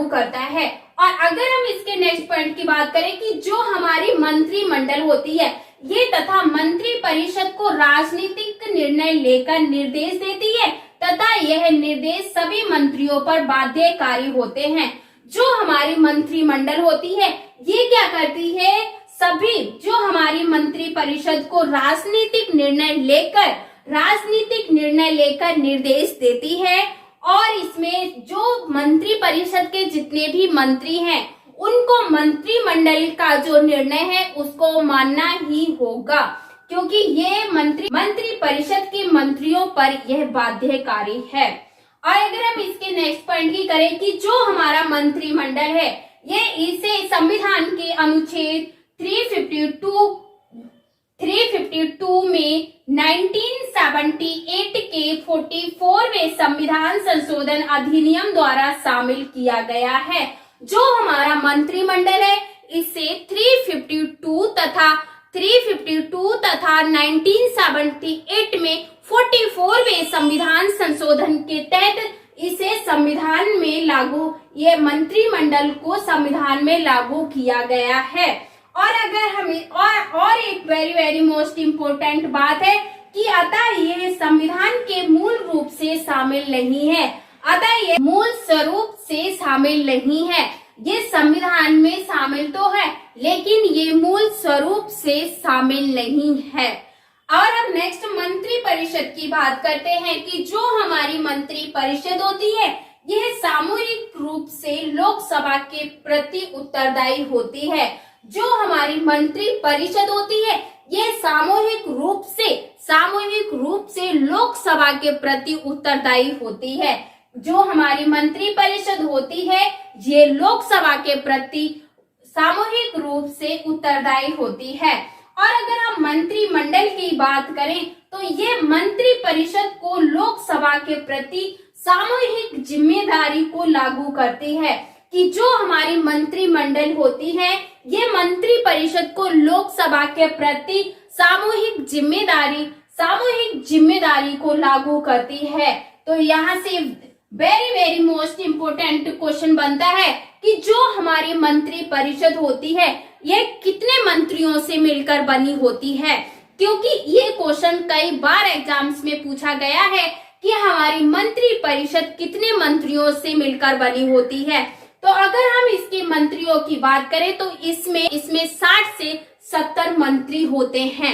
करता है। और अगर हम इसके नेक्स्ट पॉइंट की बात करें कि जो हमारी मंत्रिमंडल होती है ये तथा मंत्री परिषद को राजनीतिक निर्णय लेकर निर्देश देती है तथा यह निर्देश सभी मंत्रियों पर बाध्यकारी होते हैं। जो हमारी मंत्रिमंडल होती है ये क्या करती है, सभी जो हमारी मंत्री परिषद को राजनीतिक निर्णय लेकर निर्देश देती है और इसमें जो मंत्री परिषद के जितने भी मंत्री हैं उनको मंत्रिमंडल का जो निर्णय है उसको मानना ही होगा क्योंकि ये मंत्री परिषद के मंत्रियों पर यह बाध्यकारी है। और अगर हम इसके नेक्स्ट पॉइंट की करें कि जो हमारा मंत्रिमंडल है ये इसे संविधान के अनुच्छेद 352 में 1978 के 44वें संविधान संशोधन अधिनियम द्वारा शामिल किया गया है। जो हमारा मंत्रिमंडल है इसे 352 तथा 1978 में 44वें संविधान संशोधन के तहत इसे संविधान में ये मंत्रिमंडल को संविधान में लागू किया गया है। और अगर हमें और एक वेरी मोस्ट इम्पोर्टेंट बात है कि अतः ये संविधान के मूल रूप से शामिल नहीं है, ये मूल स्वरूप से शामिल नहीं है। ये संविधान में शामिल तो है लेकिन ये मूल स्वरूप से शामिल नहीं है। और अब नेक्स्ट मंत्री परिषद की बात करते हैं कि जो हमारी मंत्री परिषद होती है यह सामूहिक रूप से लोकसभा के प्रति उत्तरदायी होती है। जो हमारी मंत्री परिषद होती है ये सामूहिक रूप से लोकसभा के प्रति उत्तरदायी होती है। जो हमारी मंत्री परिषद होती है ये लोकसभा के प्रति सामूहिक रूप से उत्तरदायी होती है। और अगर हम मंत्रिमंडल की बात करें तो ये मंत्री परिषद को लोकसभा के प्रति सामूहिक जिम्मेदारी को लागू करती है कि जो हमारी मंत्रिमंडल होती है ये मंत्री परिषद को लोकसभा के प्रति सामूहिक जिम्मेदारी को लागू करती है। तो यहाँ से वेरी मोस्ट इम्पोर्टेंट क्वेश्चन बनता है कि जो हमारी मंत्री परिषद होती है ये कितने मंत्रियों से मिलकर बनी होती है। क्योंकि ये क्वेश्चन कई बार एग्जाम्स में पूछा गया है कि हमारी मंत्री परिषद कितने मंत्रियों से मिलकर बनी होती है। तो अगर हम इसके मंत्रियों की बात करें तो इसमें 60 से 70 मंत्री होते हैं।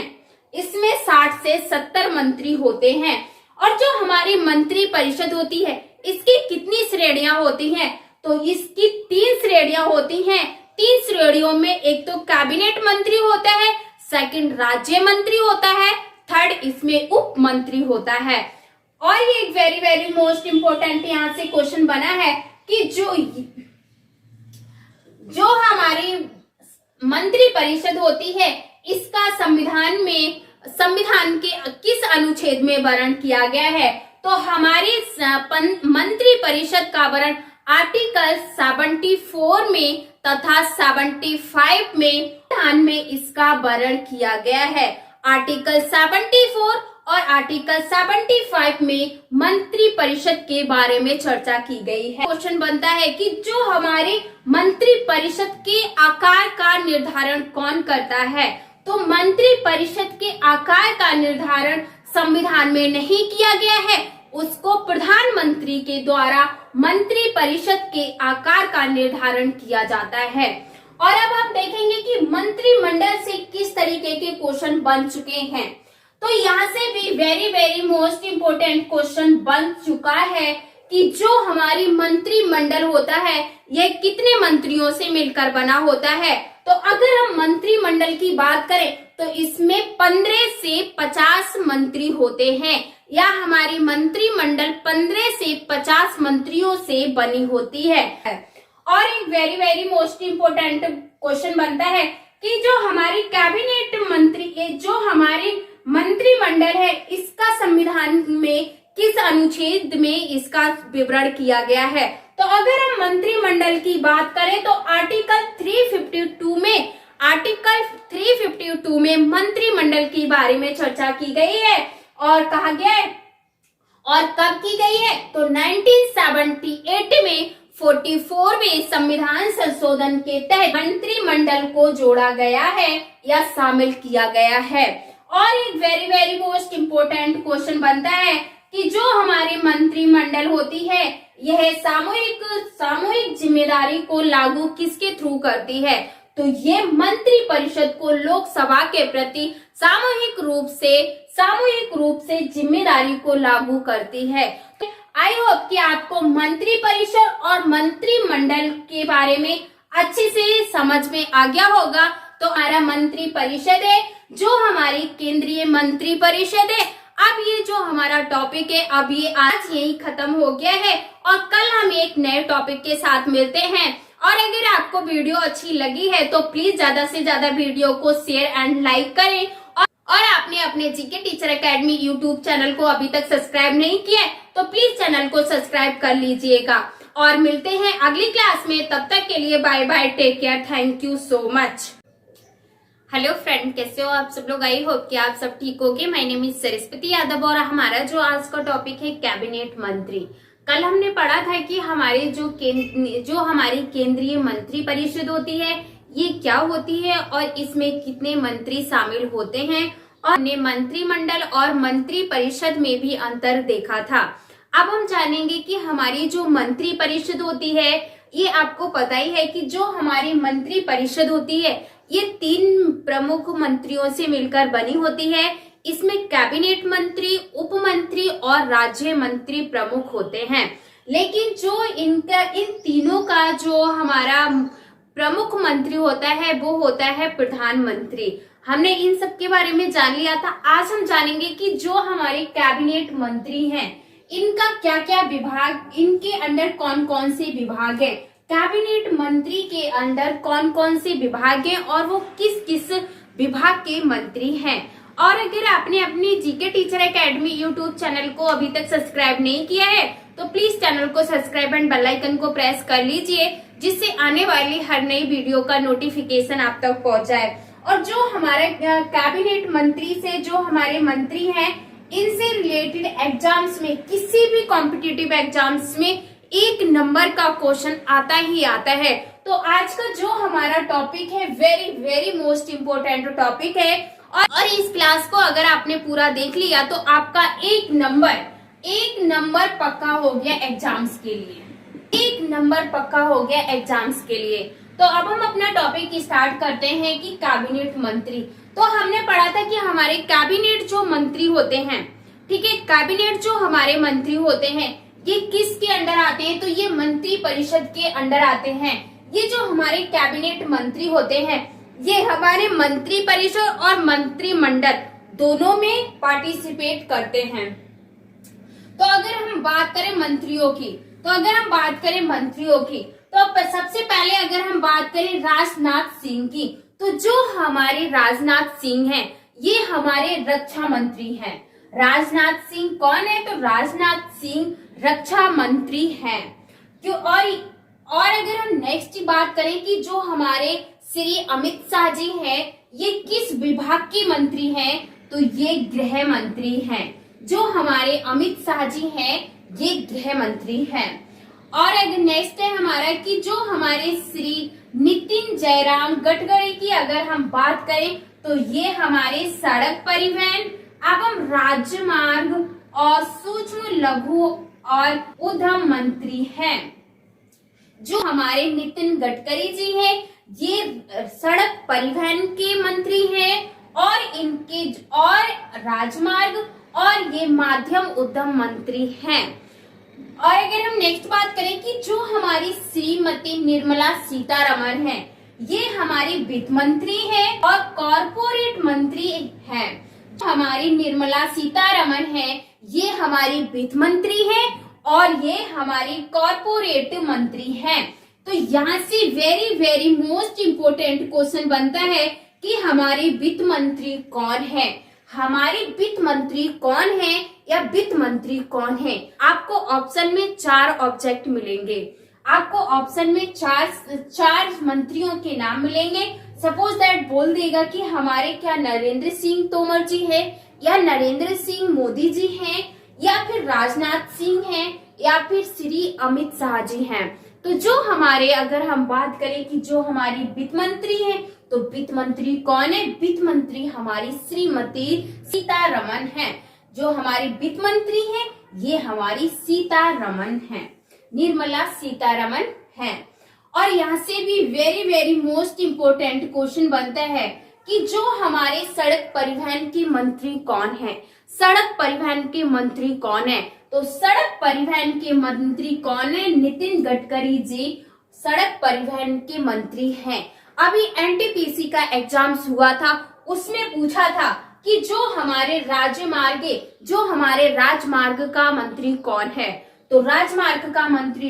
इसमें 60 से 70 मंत्री होते हैं। और जो हमारी मंत्री परिषद होती है इसकी कितनी श्रेणियां होती हैं? तो इसकी 3 श्रेणियां होती हैं। 3 श्रेणियों में एक तो कैबिनेट मंत्री होता है, सेकंड राज्य मंत्री होता है, थर्ड इसमें उप मंत्री होता है। और ये एक वेरी वेरी मोस्ट इंपोर्टेंट यहाँ से क्वेश्चन बना है कि जो हमारी मंत्री परिषद होती है इसका संविधान के किस अनुच्छेद में वर्णन किया गया है? तो हमारी मंत्री परिषद का वर्णन आर्टिकल 74 में तथा 75 में संविधान में इसका वर्णन किया गया है। आर्टिकल 74 और आर्टिकल 75 में मंत्री परिषद के बारे में चर्चा की गई है। क्वेश्चन बनता है कि जो हमारे मंत्री परिषद के आकार का निर्धारण कौन करता है? तो मंत्री परिषद के आकार का निर्धारण संविधान में नहीं किया गया है, उसको प्रधानमंत्री के द्वारा मंत्री परिषद के आकार का निर्धारण किया जाता है। और अब हम देखेंगे कि मंत्रिमंडल से किस तरीके के क्वेश्चन बन चुके हैं। तो यहाँ से भी very very most important question बन चुका है कि जो हमारी मंत्रिमंडल होता है यह कितने मंत्रियों से मिलकर बना होता है। तो अगर हम मंत्रिमंडल की बात करें तो इसमें 15 से 50 मंत्री होते हैं, या हमारी मंत्रिमंडल 15 से 50 मंत्रियों से बनी होती है। और एक very very most important question बनता है कि जो हमारी कैबिनेट मंत्री, जो हमारी मंत्रिमंडल है इसका संविधान में किस अनुच्छेद में इसका विवरण किया गया है। तो अगर हम मंत्रिमंडल की बात करें तो आर्टिकल 352 में मंत्रिमंडल के बारे में चर्चा की गई है और कहा गया है, और कब की गई है? तो 1978 में 44वें संविधान संशोधन के तहत मंत्रिमंडल को जोड़ा गया है या शामिल किया गया है। और एक very very most important question बनता है कि जो हमारी मंत्रिमंडल होती है यह सामूहिक जिम्मेदारी को लागू किसके थ्रू करती है? तो ये मंत्री परिषद को लोकसभा के प्रति सामूहिक रूप से जिम्मेदारी को लागू करती है। आई होप कि आपको मंत्री परिषद और मंत्रिमंडल के बारे में अच्छे से समझ में आ गया होगा। तो हमारा मंत्री परिषद है जो हमारी केंद्रीय मंत्री परिषद है। अब ये जो हमारा टॉपिक है अब ये आज यही खत्म हो गया है और कल हम एक नए टॉपिक के साथ मिलते हैं। और अगर आपको वीडियो अच्छी लगी है तो प्लीज ज्यादा से ज्यादा वीडियो को शेयर एंड लाइक करें। और आपने अपने GK teacher academy YouTube channel को अभी तक सब्सक्राइब नहीं किया है तो प्लीज चैनल को सब्सक्राइब कर लीजिएगा। और मिलते हैं अगली क्लास में, तब तक के लिए bye bye, take care, thank you so much. Hello friend, कैसे हो आप सब लोग? आई होप कि आप सब ठीक होगे। My name is Saraswati Yadav और हमारा जो आज का टॉपिक है कैबिनेट मंत्री। कल हमने पढ़ा था कि हमारे जो हमारी केंद्रीय मंत्री परिषद होती है ये क्या होती है और इसमें कितने मंत्री शामिल होते हैं, और हमने मंत्रिमंडल और मंत्री परिषद में भी अंतर देखा था। अब हम जानेंगे कि हमारी जो मंत्री परिषद होती है ये आपको पता ही है कि जो हमारी मंत्री परिषद होती है ये 3 प्रमुख मंत्रियों से मिलकर बनी होती है। इसमें कैबिनेट मंत्री, उप मंत्री और राज्य मंत्री प्रमुख होते हैं। लेकिन जो इन तीनों का जो हमारा प्रमुख मंत्री होता है वो होता है प्रधानमंत्री। हमने इन सब के बारे में जान लिया था। आज हम जानेंगे कि जो हमारे कैबिनेट मंत्री हैं इनका क्या क्या विभाग, इनके अंडर कौन कौन से विभाग है, कैबिनेट मंत्री के अंडर कौन कौन से विभाग हैं और वो किस किस विभाग के मंत्री हैं। और अगर आपने अपनी GK teacher academy YouTube channel को अभी तक सब्सक्राइब नहीं किया है तो प्लीज चैनल को सब्सक्राइब एंड बेल आइकन को प्रेस कर लीजिए जिससे आने वाली हर नई वीडियो का नोटिफिकेशन आप तक पहुंच जाए। और जो हमारे कैबिनेट मंत्री से जो हमारे मंत्री हैं इनसे रिलेटेड एग्जाम्स में, किसी भी कॉम्पिटिटिव एग्जाम्स में 1 नंबर का क्वेश्चन आता ही आता है। तो आज का जो हमारा टॉपिक है very very most important topic है और इस क्लास को अगर आपने पूरा देख लिया तो आपका एक नंबर पक्का हो गया एग्जाम्स के लिए, एक नंबर पक्का हो गया एग्जाम्स के लिए। तो अब हम अपना टॉपिक स्टार्ट करते हैं कि कैबिनेट मंत्री। तो हमने पढ़ा था कि हमारे कैबिनेट जो मंत्री होते हैं, ठीक है, कैबिनेट जो हमारे मंत्री होते हैं ये किसके अंडर आते हैं? तो ये मंत्री परिषद के अंडर आते हैं। ये जो हमारे कैबिनेट मंत्री होते हैं ये हमारे मंत्री परिषद और मंत्रिमंडल दोनों में पार्टिसिपेट करते हैं। तो अगर हम बात करें मंत्रियों की, तो सबसे पहले अगर हम बात करें राजनाथ सिंह की, तो जो हमारे राजनाथ सिंह हैं ये हमारे रक्षा मंत्री हैं। राजनाथ सिंह कौन है? तो राजनाथ सिंह रक्षा मंत्री हैं। क्यों? और अगर हम नेक्स्ट बात करें कि जो हमारे श्री अमित शाह जी हैं ये किस विभाग के मंत्री हैं? तो ये गृह मंत्री हैं। जो हमारे अमित शाह जी हैं ये गृह मंत्री हैं। और अगर नेक्स्ट है हमारा कि जो हमारे श्री नितिन जयराम गडकरी की अगर हम बात करें तो ये हमारे सड़क परिवहन एवं राजमार्ग और सूक्ष्म लघु और उद्यम मंत्री हैं। जो हमारे नितिन गडकरी जी हैं ये सड़क परिवहन के मंत्री हैं और राजमार्ग और ये माध्यम उद्यम मंत्री हैं। और अगर हम नेक्स्ट बात करें कि जो हमारी श्रीमती निर्मला सीतारमण हैं ये हमारी वित्त मंत्री हैं और कॉर्पोरेट मंत्री हैं। हमारी निर्मला सीतारमण हैं ये हमारी वित्त मंत्री हैं और ये हमारी कॉर्पोरेट मंत्री हैं। तो यहाँ से very very most important question बनता है कि हमारी वित्त मंत्री कौन है? हमारी वित्त मंत्री कौन है या वित्त मंत्री कौन है? आपको ऑप्शन में 4 ऑब्जेक्ट मिलेंगे। आपको ऑप्शन में चार मंत्रियों के नाम मिलेंगे। सपोज दैट बोल देगा कि हमारे क्या नरेंद्र सिंह तोमर जी है या नरेंद्र सिंह मोदी जी हैं या फिर राजनाथ सिंह हैं या फिर श्री अमित शाह जी हैं। तो जो हमारे अगर हम बात करें कि जो हमारी वित्त मंत्री है तो वित्त मंत्री कौन है? वित्त मंत्री हमारी श्रीमती सीतारमण है। जो हमारी वित्त मंत्री है ये हमारी सीतारमण है, निर्मला सीतारमण है। और यहाँ से भी very very most important question बनता है कि जो हमारे सड़क परिवहन के मंत्री कौन है? सड़क परिवहन के मंत्री कौन है? तो सड़क परिवहन के मंत्री कौन है? नितिन गडकरी जी सड़क परिवहन के मंत्री हैं। अभी एनटीपीसी का एग्जाम्स हुआ था उसमें पूछा था कि जो हमारे राजमार्ग का मंत्री कौन है? तो राजमार्ग का मंत्री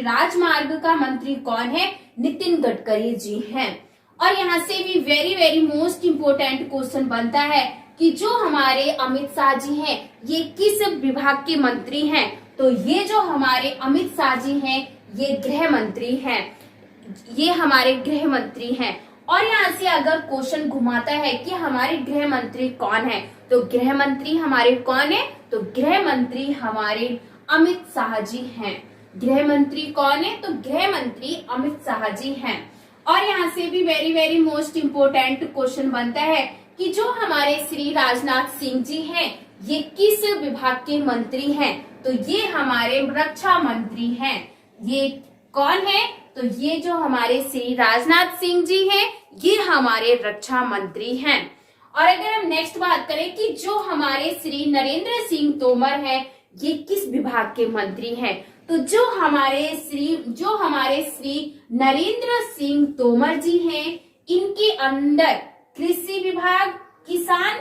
कौन है? नितिन गडकरी जी हैं। और यहाँ से भी very very most important question बनता है कि जो हमारे अमित शाह जी हैं ये किस विभाग के मंत्री हैं? तो ये जो हमारे अमित शाह जी हैं ये गृह मंत्री हैं, ये हमारे गृह मंत्री हैं। और यहाँ से अगर क्वेश्चन घुमाता है कि हमारे गृह मंत्री कौन है तो गृह मंत्री हमारे कौन है? तो गृह मंत्री हमारे अमित शाह जी हैं। गृह मंत्री कौन है? तो गृह मंत्री अमित शाह जी हैं। और यहाँ से भी very very most important question बनता है कि जो हमारे श्री राजनाथ सिंह जी हैं ये किस विभाग के मंत्री हैं? तो ये हमारे रक्षा मंत्री हैं। ये कौन है? तो ये जो हमारे श्री राजनाथ सिंह जी हैं ये हमारे रक्षा मंत्री हैं। और अगर हम नेक्स्ट बात करें कि जो हमारे श्री नरेंद्र सिंह तोमर है ये किस विभाग के मंत्री हैं? तो जो हमारे श्री नरेंद्र सिंह तोमर जी हैं इनके अंदर कृषि विभाग, किसान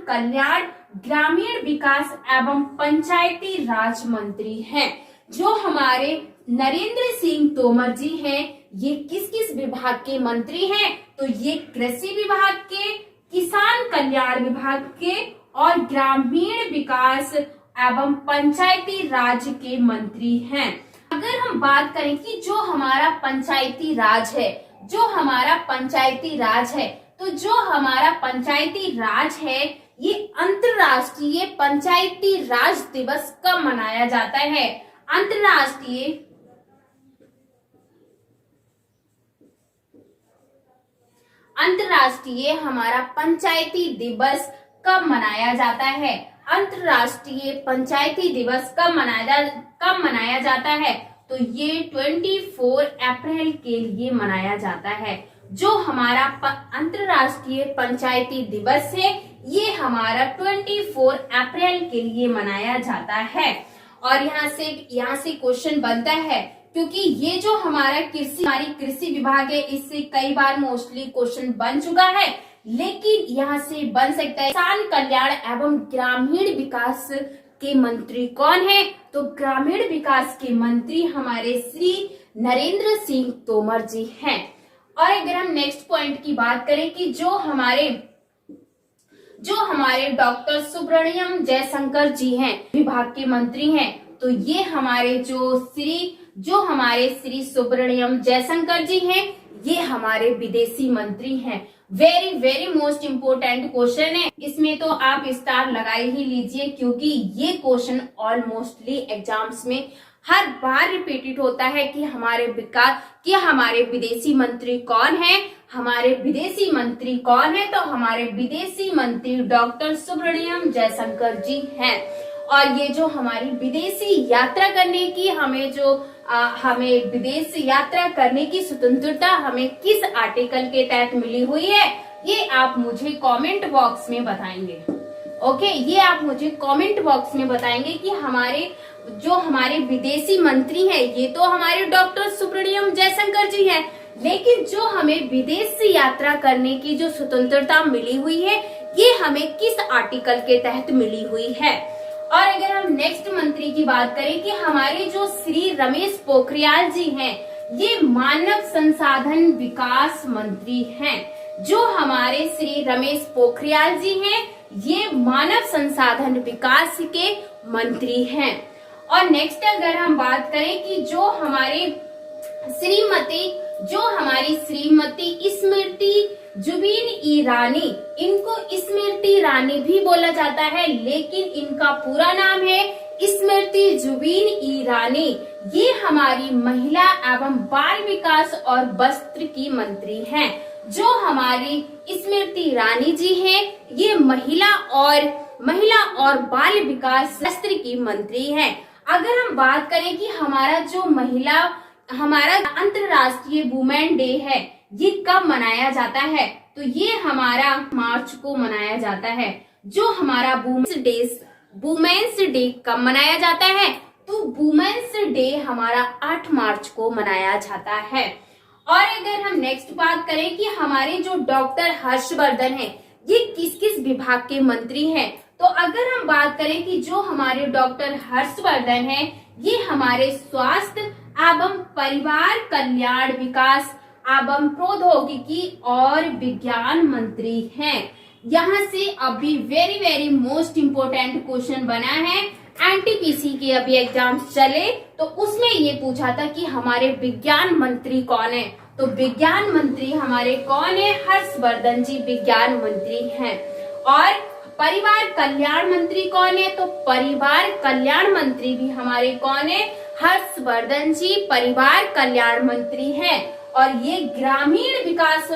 कल्याण, ग्रामीण विकास एवं पंचायती राज मंत्री हैं। जो हमारे नरेंद्र सिंह तोमर जी हैं ये किस किस विभाग के मंत्री हैं? तो ये कृषि विभाग के, किसान कल्याण विभाग के और ग्रामीण विकास एवं पंचायती राज के मंत्री हैं। अगर हम बात करें कि जो हमारा पंचायती राज है, तो जो हमारा पंचायती राज है ये अंतर्राष्ट्रीय पंचायती राज दिवस कब मनाया जाता है? अंतर्राष्ट्रीय हमारा पंचायती दिवस कब मनाया जाता है? अंतर्राष्ट्रीय पंचायती दिवस कब मनाया जाता है? तो ये 24 अप्रैल के लिए मनाया जाता है। जो हमारा अंतर्राष्ट्रीय पंचायती दिवस है ये हमारा 24 अप्रैल के लिए मनाया जाता है। और यहाँ से क्वेश्चन बनता है, क्योंकि ये जो हमारी कृषि विभाग है इससे कई बार मोस्टली क्वेश्चन बन चुका है, लेकिन यहाँ से बन सकता है। किसान कल्याण एवं ग्रामीण विकास के मंत्री कौन है? तो ग्रामीण विकास के मंत्री हमारे श्री नरेंद्र सिंह तोमर जी हैं। और अगर हम नेक्स्ट पॉइंट की बात करें कि जो हमारे डॉक्टर सुब्रमण्यम जयशंकर जी हैं, विभाग के मंत्री हैं, तो ये हमारे जो हमारे श्री सुब्रमण्यम जयशंकर जी हैं, ये हमारे विदेशी मंत्री हैं। Very very most important question है, इसमें तो आप स्टार लगाई ही लीजिए, क्योंकि ये क्वेश्चन ऑलमोस्टली एग्जाम्स में हर बार रिपीटेड होता है कि हमारे विदेशी मंत्री कौन है। हमारे विदेशी मंत्री कौन है? तो हमारे विदेशी मंत्री डॉक्टर सुब्रमण्यम जयशंकर जी हैं। और ये जो हमारी विदेशी यात्रा करने की हमें विदेश यात्रा करने की स्वतंत्रता हमें किस आर्टिकल के तहत मिली हुई है, ये आप मुझे कमेंट बॉक्स में बताएंगे। ओके, ये आप मुझे कमेंट बॉक्स में बताएंगे कि हमारे विदेशी मंत्री हैं ये तो हमारे डॉक्टर सुब्रमण्यम जयशंकर जी हैं, लेकिन जो हमें विदेश से यात्रा करने की जो स्वतंत्रता मिली हुई है ये हमें किस आर्टिकल के तहत मिली हुई है। और अगर हम नेक्स्ट मंत्री की बात करें कि हमारे जो श्री रमेश पोखरियाल जी हैं, ये मानव संसाधन विकास मंत्री हैं। जो हमारे श्री रमेश पोखरियाल जी हैं ये मानव संसाधन विकास के मंत्री हैं। और नेक्स्ट अगर हम बात करें कि जो हमारी श्रीमती स्मृति जुबिन ईरानी, इनको स्मृति ईरानी भी बोला जाता है, लेकिन इनका पूरा नाम है स्मृति जुबिन ईरानी। ये हमारी महिला एवं बाल विकास और वस्त्र की मंत्री हैं। जो हमारी स्मृति ईरानी जी हैं ये महिला और बाल विकास वस्त्र की मंत्री हैं। अगर हम बात करें कि हमारा अंतर्राष्ट्रीय वुमेन डे है ये कब मनाया जाता है, तो ये हमारा मार्च को मनाया जाता है। जो हमारा वुमेन्स डे कब मनाया जाता है, तो वुमेन्स डे हमारा 8 मार्च को मनाया जाता है। और अगर हम नेक्स्ट बात करें कि हमारे जो डॉक्टर हर्षवर्धन हैं ये किस किस विभाग के मंत्री हैं, तो अगर हम बात करें कि जो हमारे डॉक्टर हर्षवर्धन हैं ये हमारे स्वास्थ्य एवं परिवार कल्याण विकास एवं प्रौद्योगिकी और विज्ञान मंत्री हैं। यहाँ से अभी very very most important question बना है, एनटीपीसी के अभी एग्जाम्स चले तो उसमें ये पूछा था कि हमारे विज्ञान मंत्री कौन है, तो विज्ञान मंत्री हमारे कौन है? हर्षवर्धन जी विज्ञान मंत्री हैं। और परिवार कल्याण मंत्री कौन है? तो परिवार कल्याण मंत्री भी हमारे कौन है? हर्षवर्धन जी परिवार कल्याण मंत्री हैं। और ये ग्रामीण विकास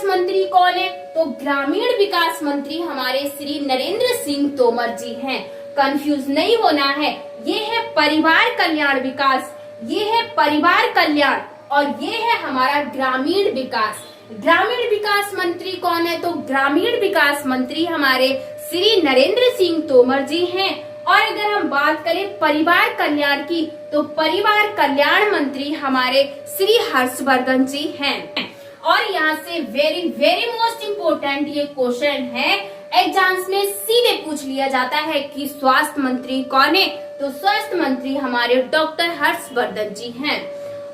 मंत्री कौन है? तो ग्रामीण विकास मंत्री हमारे श्री नरेंद्र सिंह तोमर जी हैं। कंफ्यूज नहीं होना है, ये है परिवार कल्याण विकास, ये है परिवार कल्याण और ये है हमारा ग्रामीण विकास। ग्रामीण विकास मंत्री कौन है? तो ग्रामीण विकास मंत्री हमारे श्री नरेंद्र सिंह तोमर जी हैं। और अगर हम बात करें परिवार कल्याण की, तो परिवार कल्याण मंत्री हमारे श्री हर्षवर्धन जी हैं। और यहाँ से वेरी वेरी मोस्ट इम्पोर्टेंट ये क्वेश्चन है, एग्जाम्स में सीधे पूछ लिया जाता है कि स्वास्थ्य मंत्री कौन है? तो स्वास्थ्य मंत्री हमारे डॉक्टर हर्षवर्धन जी हैं।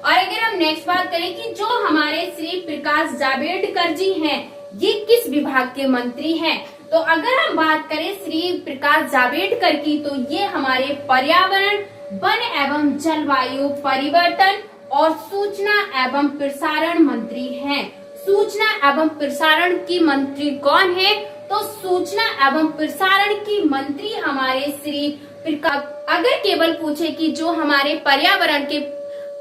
और अगर हम नेक्स्ट बात करें कि जो हमारे श्री प्रकाश जावड़ेकर जी हैं ये किस विभाग के मंत्री हैं, तो अगर हम बात करें श्री प्रकाश जावड़ेकर की, तो ये हमारे पर्यावरण, वन एवं जलवायु परिवर्तन और सूचना एवं प्रसारण मंत्री हैं। सूचना एवं प्रसारण की मंत्री कौन है? तो सूचना एवं प्रसारण की मंत्री हमारे श्री प्रकाश। अगर केवल पूछे कि जो हमारे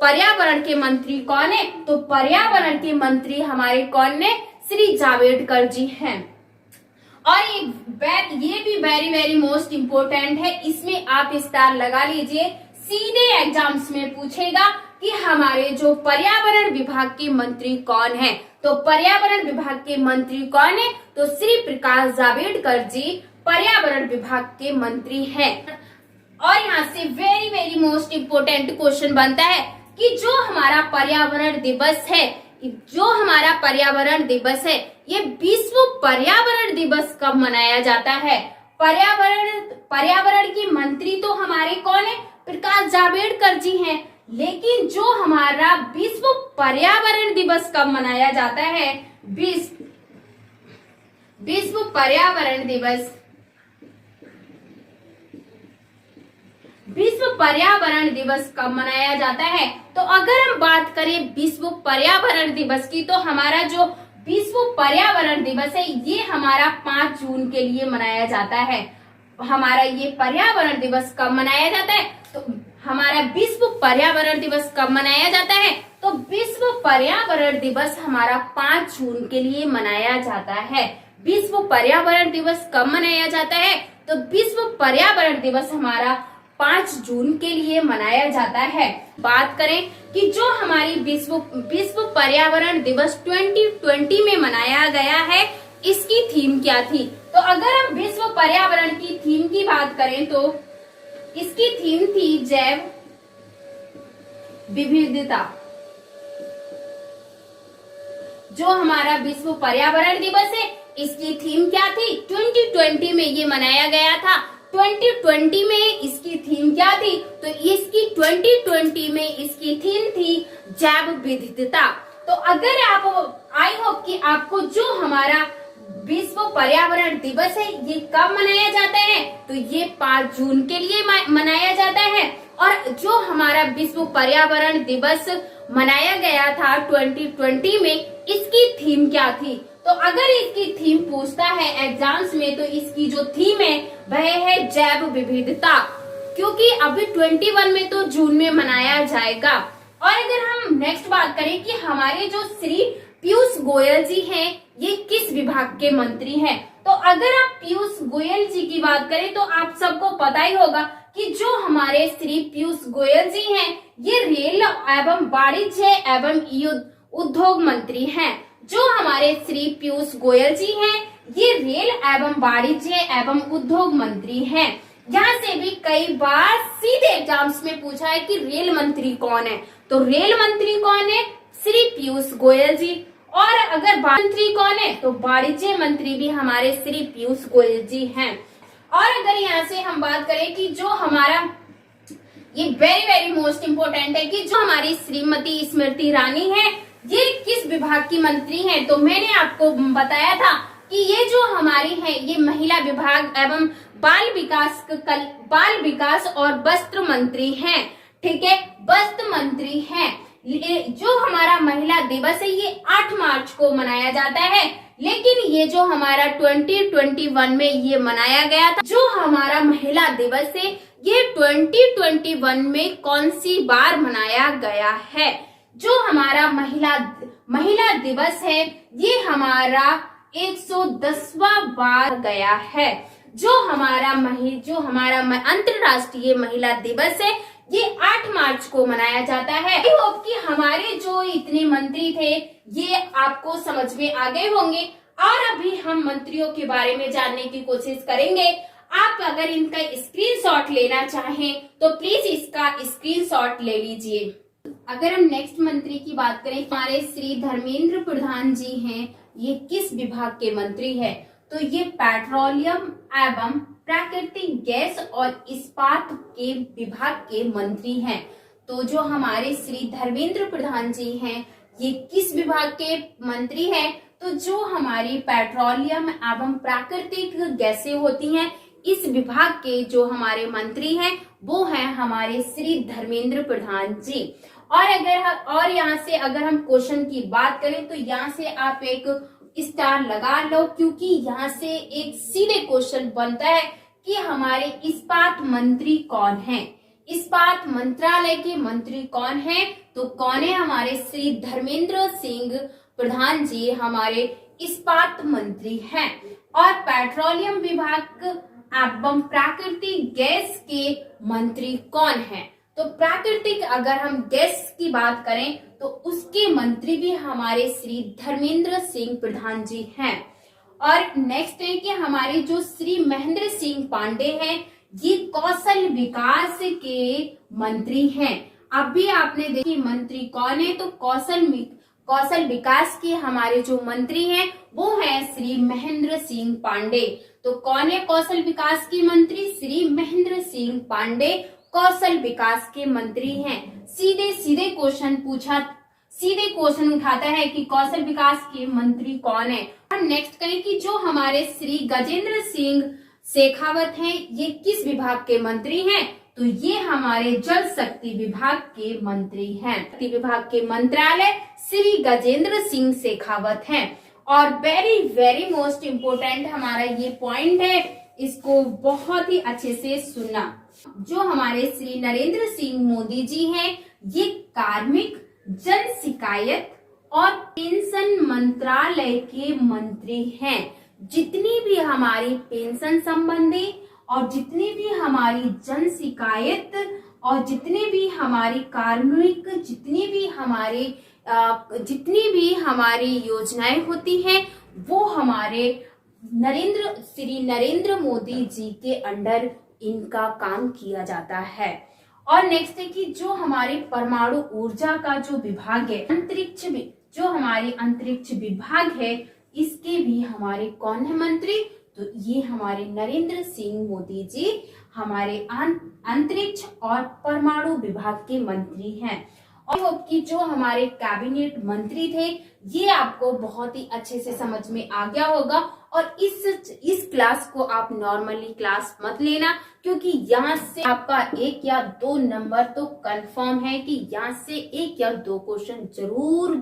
पर्यावरण के मंत्री कौन है? तो पर्यावरण के मंत्री हमारे कौन है? श्री जावड़ेकर जी हैं। और ये भी वेरी वेरी मोस्ट इंपोर्टेंट है, इसमें आप स्टार लगा लीजिए। सीधे एग्जाम्स में पूछेगा कि हमारे जो पर्यावरण विभाग के मंत्री कौन है। तो पर्यावरण विभाग के मंत्री कौन है? तो श्री प्रकाश जावड़ेकर जी पर्यावरण विभाग के मंत्री हैं। और यहाँ से very very most important question बनता है कि जो हमारा पर्यावरण दिवस है, ये विश्व पर्यावरण दिवस कब मनाया जाता है? पर्यावरण की मंत्री तो हमारे कौन है? प्रकाश जावड़ेकर जी हैं। लेकिन जो हमारा विश्व पर्यावरण दिवस कब मनाया जाता है? विश्व पर्यावरण दिवस कब मनाया जाता है? तो अगर हम बात करें विश्व पर्यावरण दिवस की, तो हमारा जो विश्व पर्यावरण दिवस है ये हमारा 5 जून के लिए मनाया जाता है। हमारा ये पर्यावरण दिवस कब मनाया जाता है? तो हमारा विश्व पर्यावरण दिवस कब मनाया जाता है? तो विश्व पर्यावरण दिवस हमारा 5 जून के लिए मनाया जाता है। विश्व पर्यावरण दिवस कब मनाया जाता है? तो विश्व पर्यावरण दिवस हमारा 5 जून के लिए मनाया जाता है। बात करें कि जो हमारी विश्व पर्यावरण दिवस 2020 में मनाया गया है, इसकी थीम क्या थी? तो अगर हम विश्व पर्यावरण की थीम की बात करें तो इसकी थीम थी जैव विविधता। जो हमारा विश्व पर्यावरण दिवस है इसकी थीम क्या थी? 2020 में ये मनाया गया था। 2020 में इसकी थीम क्या थी? तो इसकी 2020 में इसकी थीम थी जैव विविधता। तो अगर आप आई होप कि आपको जो हमारा विश्व पर्यावरण दिवस है ये कब मनाया जाता है? तो ये 5 जून के लिए मनाया जाता है। और जो हमारा विश्व पर्यावरण दिवस मनाया गया था 2020 में, इसकी थीम क्या थी? तो अगर इसकी थीम पूछता है एग्जाम्स में, तो इसकी जो थीम है वह है जैव विविधता, क्योंकि अभी 21 में तो जून में मनाया जाएगा। और अगर हम नेक्स्ट बात करें कि हमारे जो श्री पीयूष गोयल जी हैं ये किस विभाग के मंत्री हैं, तो अगर आप पीयूष गोयल जी की बात करें तो आप सबको पता ही होगा कि जो हमारे श्री पीयूष गोयल जी हैं ये रेल एवं वाणिज्य एवं उद्योग मंत्री हैं। जो हमारे श्री पीयूष गोयल जी हैं ये रेल एवं वाणिज्य एवं उद्योग मंत्री हैं। यहाँ से भी कई बार सीधे एग्जाम्स में पूछा है कि रेल मंत्री कौन है, तो रेल मंत्री कौन है? श्री पीयूष गोयल जी। और अगर मंत्री कौन है? तो वाणिज्य मंत्री भी हमारे श्री पीयूष गोयल जी हैं। और अगर यहाँ से हम बात करें कि जो हमारा ये वेरी वेरी मोस्ट इम्पोर्टेंट है कि जो हमारी श्रीमती स्मृति ईरानी है ये किस विभाग की मंत्री हैं, तो मैंने आपको बताया था कि ये जो हमारी है ये महिला विभाग एवं बाल विकास और वस्त्र मंत्री हैं। ठीक है, वस्त्र मंत्री हैं। जो हमारा महिला दिवस है ये 8 मार्च को मनाया जाता है, लेकिन ये जो हमारा 2021 में ये मनाया गया था। जो हमारा महिला दिवस है ये 2021 में कौन सी बार मनाया गया है? जो हमारा महिला दिवस है ये हमारा 110वां बार गया है। जो हमारा अंतरराष्ट्रीय महिला दिवस है ये 8 मार्च को मनाया जाता है। आई होप कि हमारे जो इतने मंत्री थे ये आपको समझ में आ गए होंगे। और अभी हम मंत्रियों के बारे में जानने की कोशिश करेंगे। आप अगर इनका स्क्रीनशॉट लेना चाहें तो प्लीज इसका स्क्रीनशॉट ले लीजिए। अगर हम नेक्स्ट मंत्री की बात करें, हमारे श्री धर्मेंद्र प्रधान जी हैं, ये किस विभाग के मंत्री हैं? तो ये पेट्रोलियम एवं प्राकृतिक गैस और इस्पात के विभाग के मंत्री हैं। तो जो हमारे श्री धर्मेंद्र प्रधान जी हैं ये किस विभाग के मंत्री हैं? तो जो हमारी पेट्रोलियम एवं प्राकृतिक गैसें होती हैं इस विभाग के जो हमारे मंत्री हैं वो हैं हमारे श्री धर्मेंद्र प्रधान जी। और यहाँ से अगर हम क्वेश्चन की बात करें तो यहाँ से आप एक स्टार लगा लो, क्योंकि यहाँ से एक सीधे क्वेश्चन बनता है कि हमारे इस्पात मंत्री कौन हैं। इस्पात मंत्रालय के मंत्री कौन है? तो कौन है? हमारे श्री धर्मेंद्र सिंह प्रधान जी हमारे इस्पात मंत्री हैं। और पेट्रोलियम विभाग एवं प्राकृतिक गैस के मंत्री कौन है? तो प्राकृतिक अगर हम गैस की बात करें तो उसके मंत्री भी हमारे श्री धर्मेंद्र सिंह प्रधान जी हैं। और नेक्स्ट है कि हमारे जो श्री महेंद्र सिंह पांडे हैं ये कौशल विकास के मंत्री हैं। अभी आपने देखी मंत्री कौन है? तो कौशल विकास के हमारे जो मंत्री हैं वो है श्री महेंद्र सिंह पांडे। तो कौन है कौशल विकास के मंत्री? श्री महेंद्र सिंह पांडे कौशल विकास के मंत्री हैं। सीधे क्वेश्चन उठाता है कि कौशल विकास के मंत्री कौन है। और नेक्स्ट कहें कि जो हमारे श्री गजेंद्र सिंह शेखावत हैं ये किस विभाग के मंत्री हैं? तो ये हमारे जल शक्ति विभाग के मंत्री हैं। शक्ति विभाग के मंत्रालय श्री गजेंद्र सिंह शेखावत हैं। और वेरी वेरी मोस्ट इम्पोर्टेंट हमारा ये पॉइंट है, इसको बहुत ही अच्छे से सुनना। जो हमारे श्री नरेंद्र सिंह मोदी जी हैं ये कार्मिक, जन शिकायत और पेंशन मंत्रालय के मंत्री हैं। जितनी भी हमारी पेंशन संबंधी और जितनी भी हमारी जन शिकायत और जितने भी हमारी कार्मिक, जितनी भी हमारी योजनाएं होती हैं वो हमारे श्री नरेंद्र मोदी जी के अंडर इनका काम किया जाता है। और नेक्स्ट है कि जो हमारे परमाणु ऊर्जा का जो विभाग है, जो हमारे अंतरिक्ष विभाग है इसके भी हमारे कौन है मंत्री? तो ये हमारे नरेंद्र सिंह मोदी जी हमारे अंतरिक्ष और परमाणु विभाग के मंत्री हैं। और होप कि जो हमारे कैबिनेट मंत्री थे ये आपको बहुत ही अच्छे से समझ में आ गया होगा। और इस क्लास को आप नॉर्मली क्लास मत लेना, क्योंकि यहाँ से आपका 1 या 2 नंबर तो कंफर्म है कि यहाँ से 1 या 2 क्वेश्चन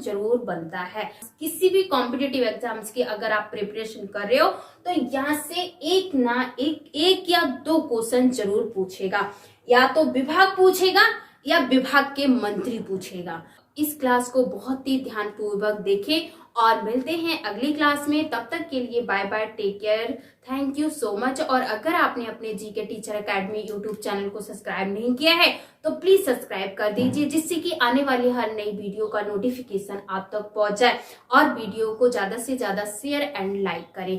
जरूर बनता है। किसी भी कॉम्पिटिटिव एग्जाम्स की अगर आप प्रिपरेशन कर रहे हो तो यहाँ से एक या 2 क्वेश्चन जरूर पूछेगा, या तो विभाग पूछेगा या विभाग के मंत्री पूछेगा। इस क्लास को बहुत ही ध्यानपूर्वक देखें और मिलते हैं अगली क्लास में। तब तक के लिए bye bye, take care, thank you so much. और अगर आपने अपने GK teacher academy YouTube channel को सब्सक्राइब नहीं किया है तो प्लीज सब्सक्राइब कर दीजिए, जिससे कि आने वाली हर नई वीडियो का नोटिफिकेशन आप तक पहुंच जाए। और वीडियो को ज्यादा से ज्यादा शेयर एंड लाइक करें।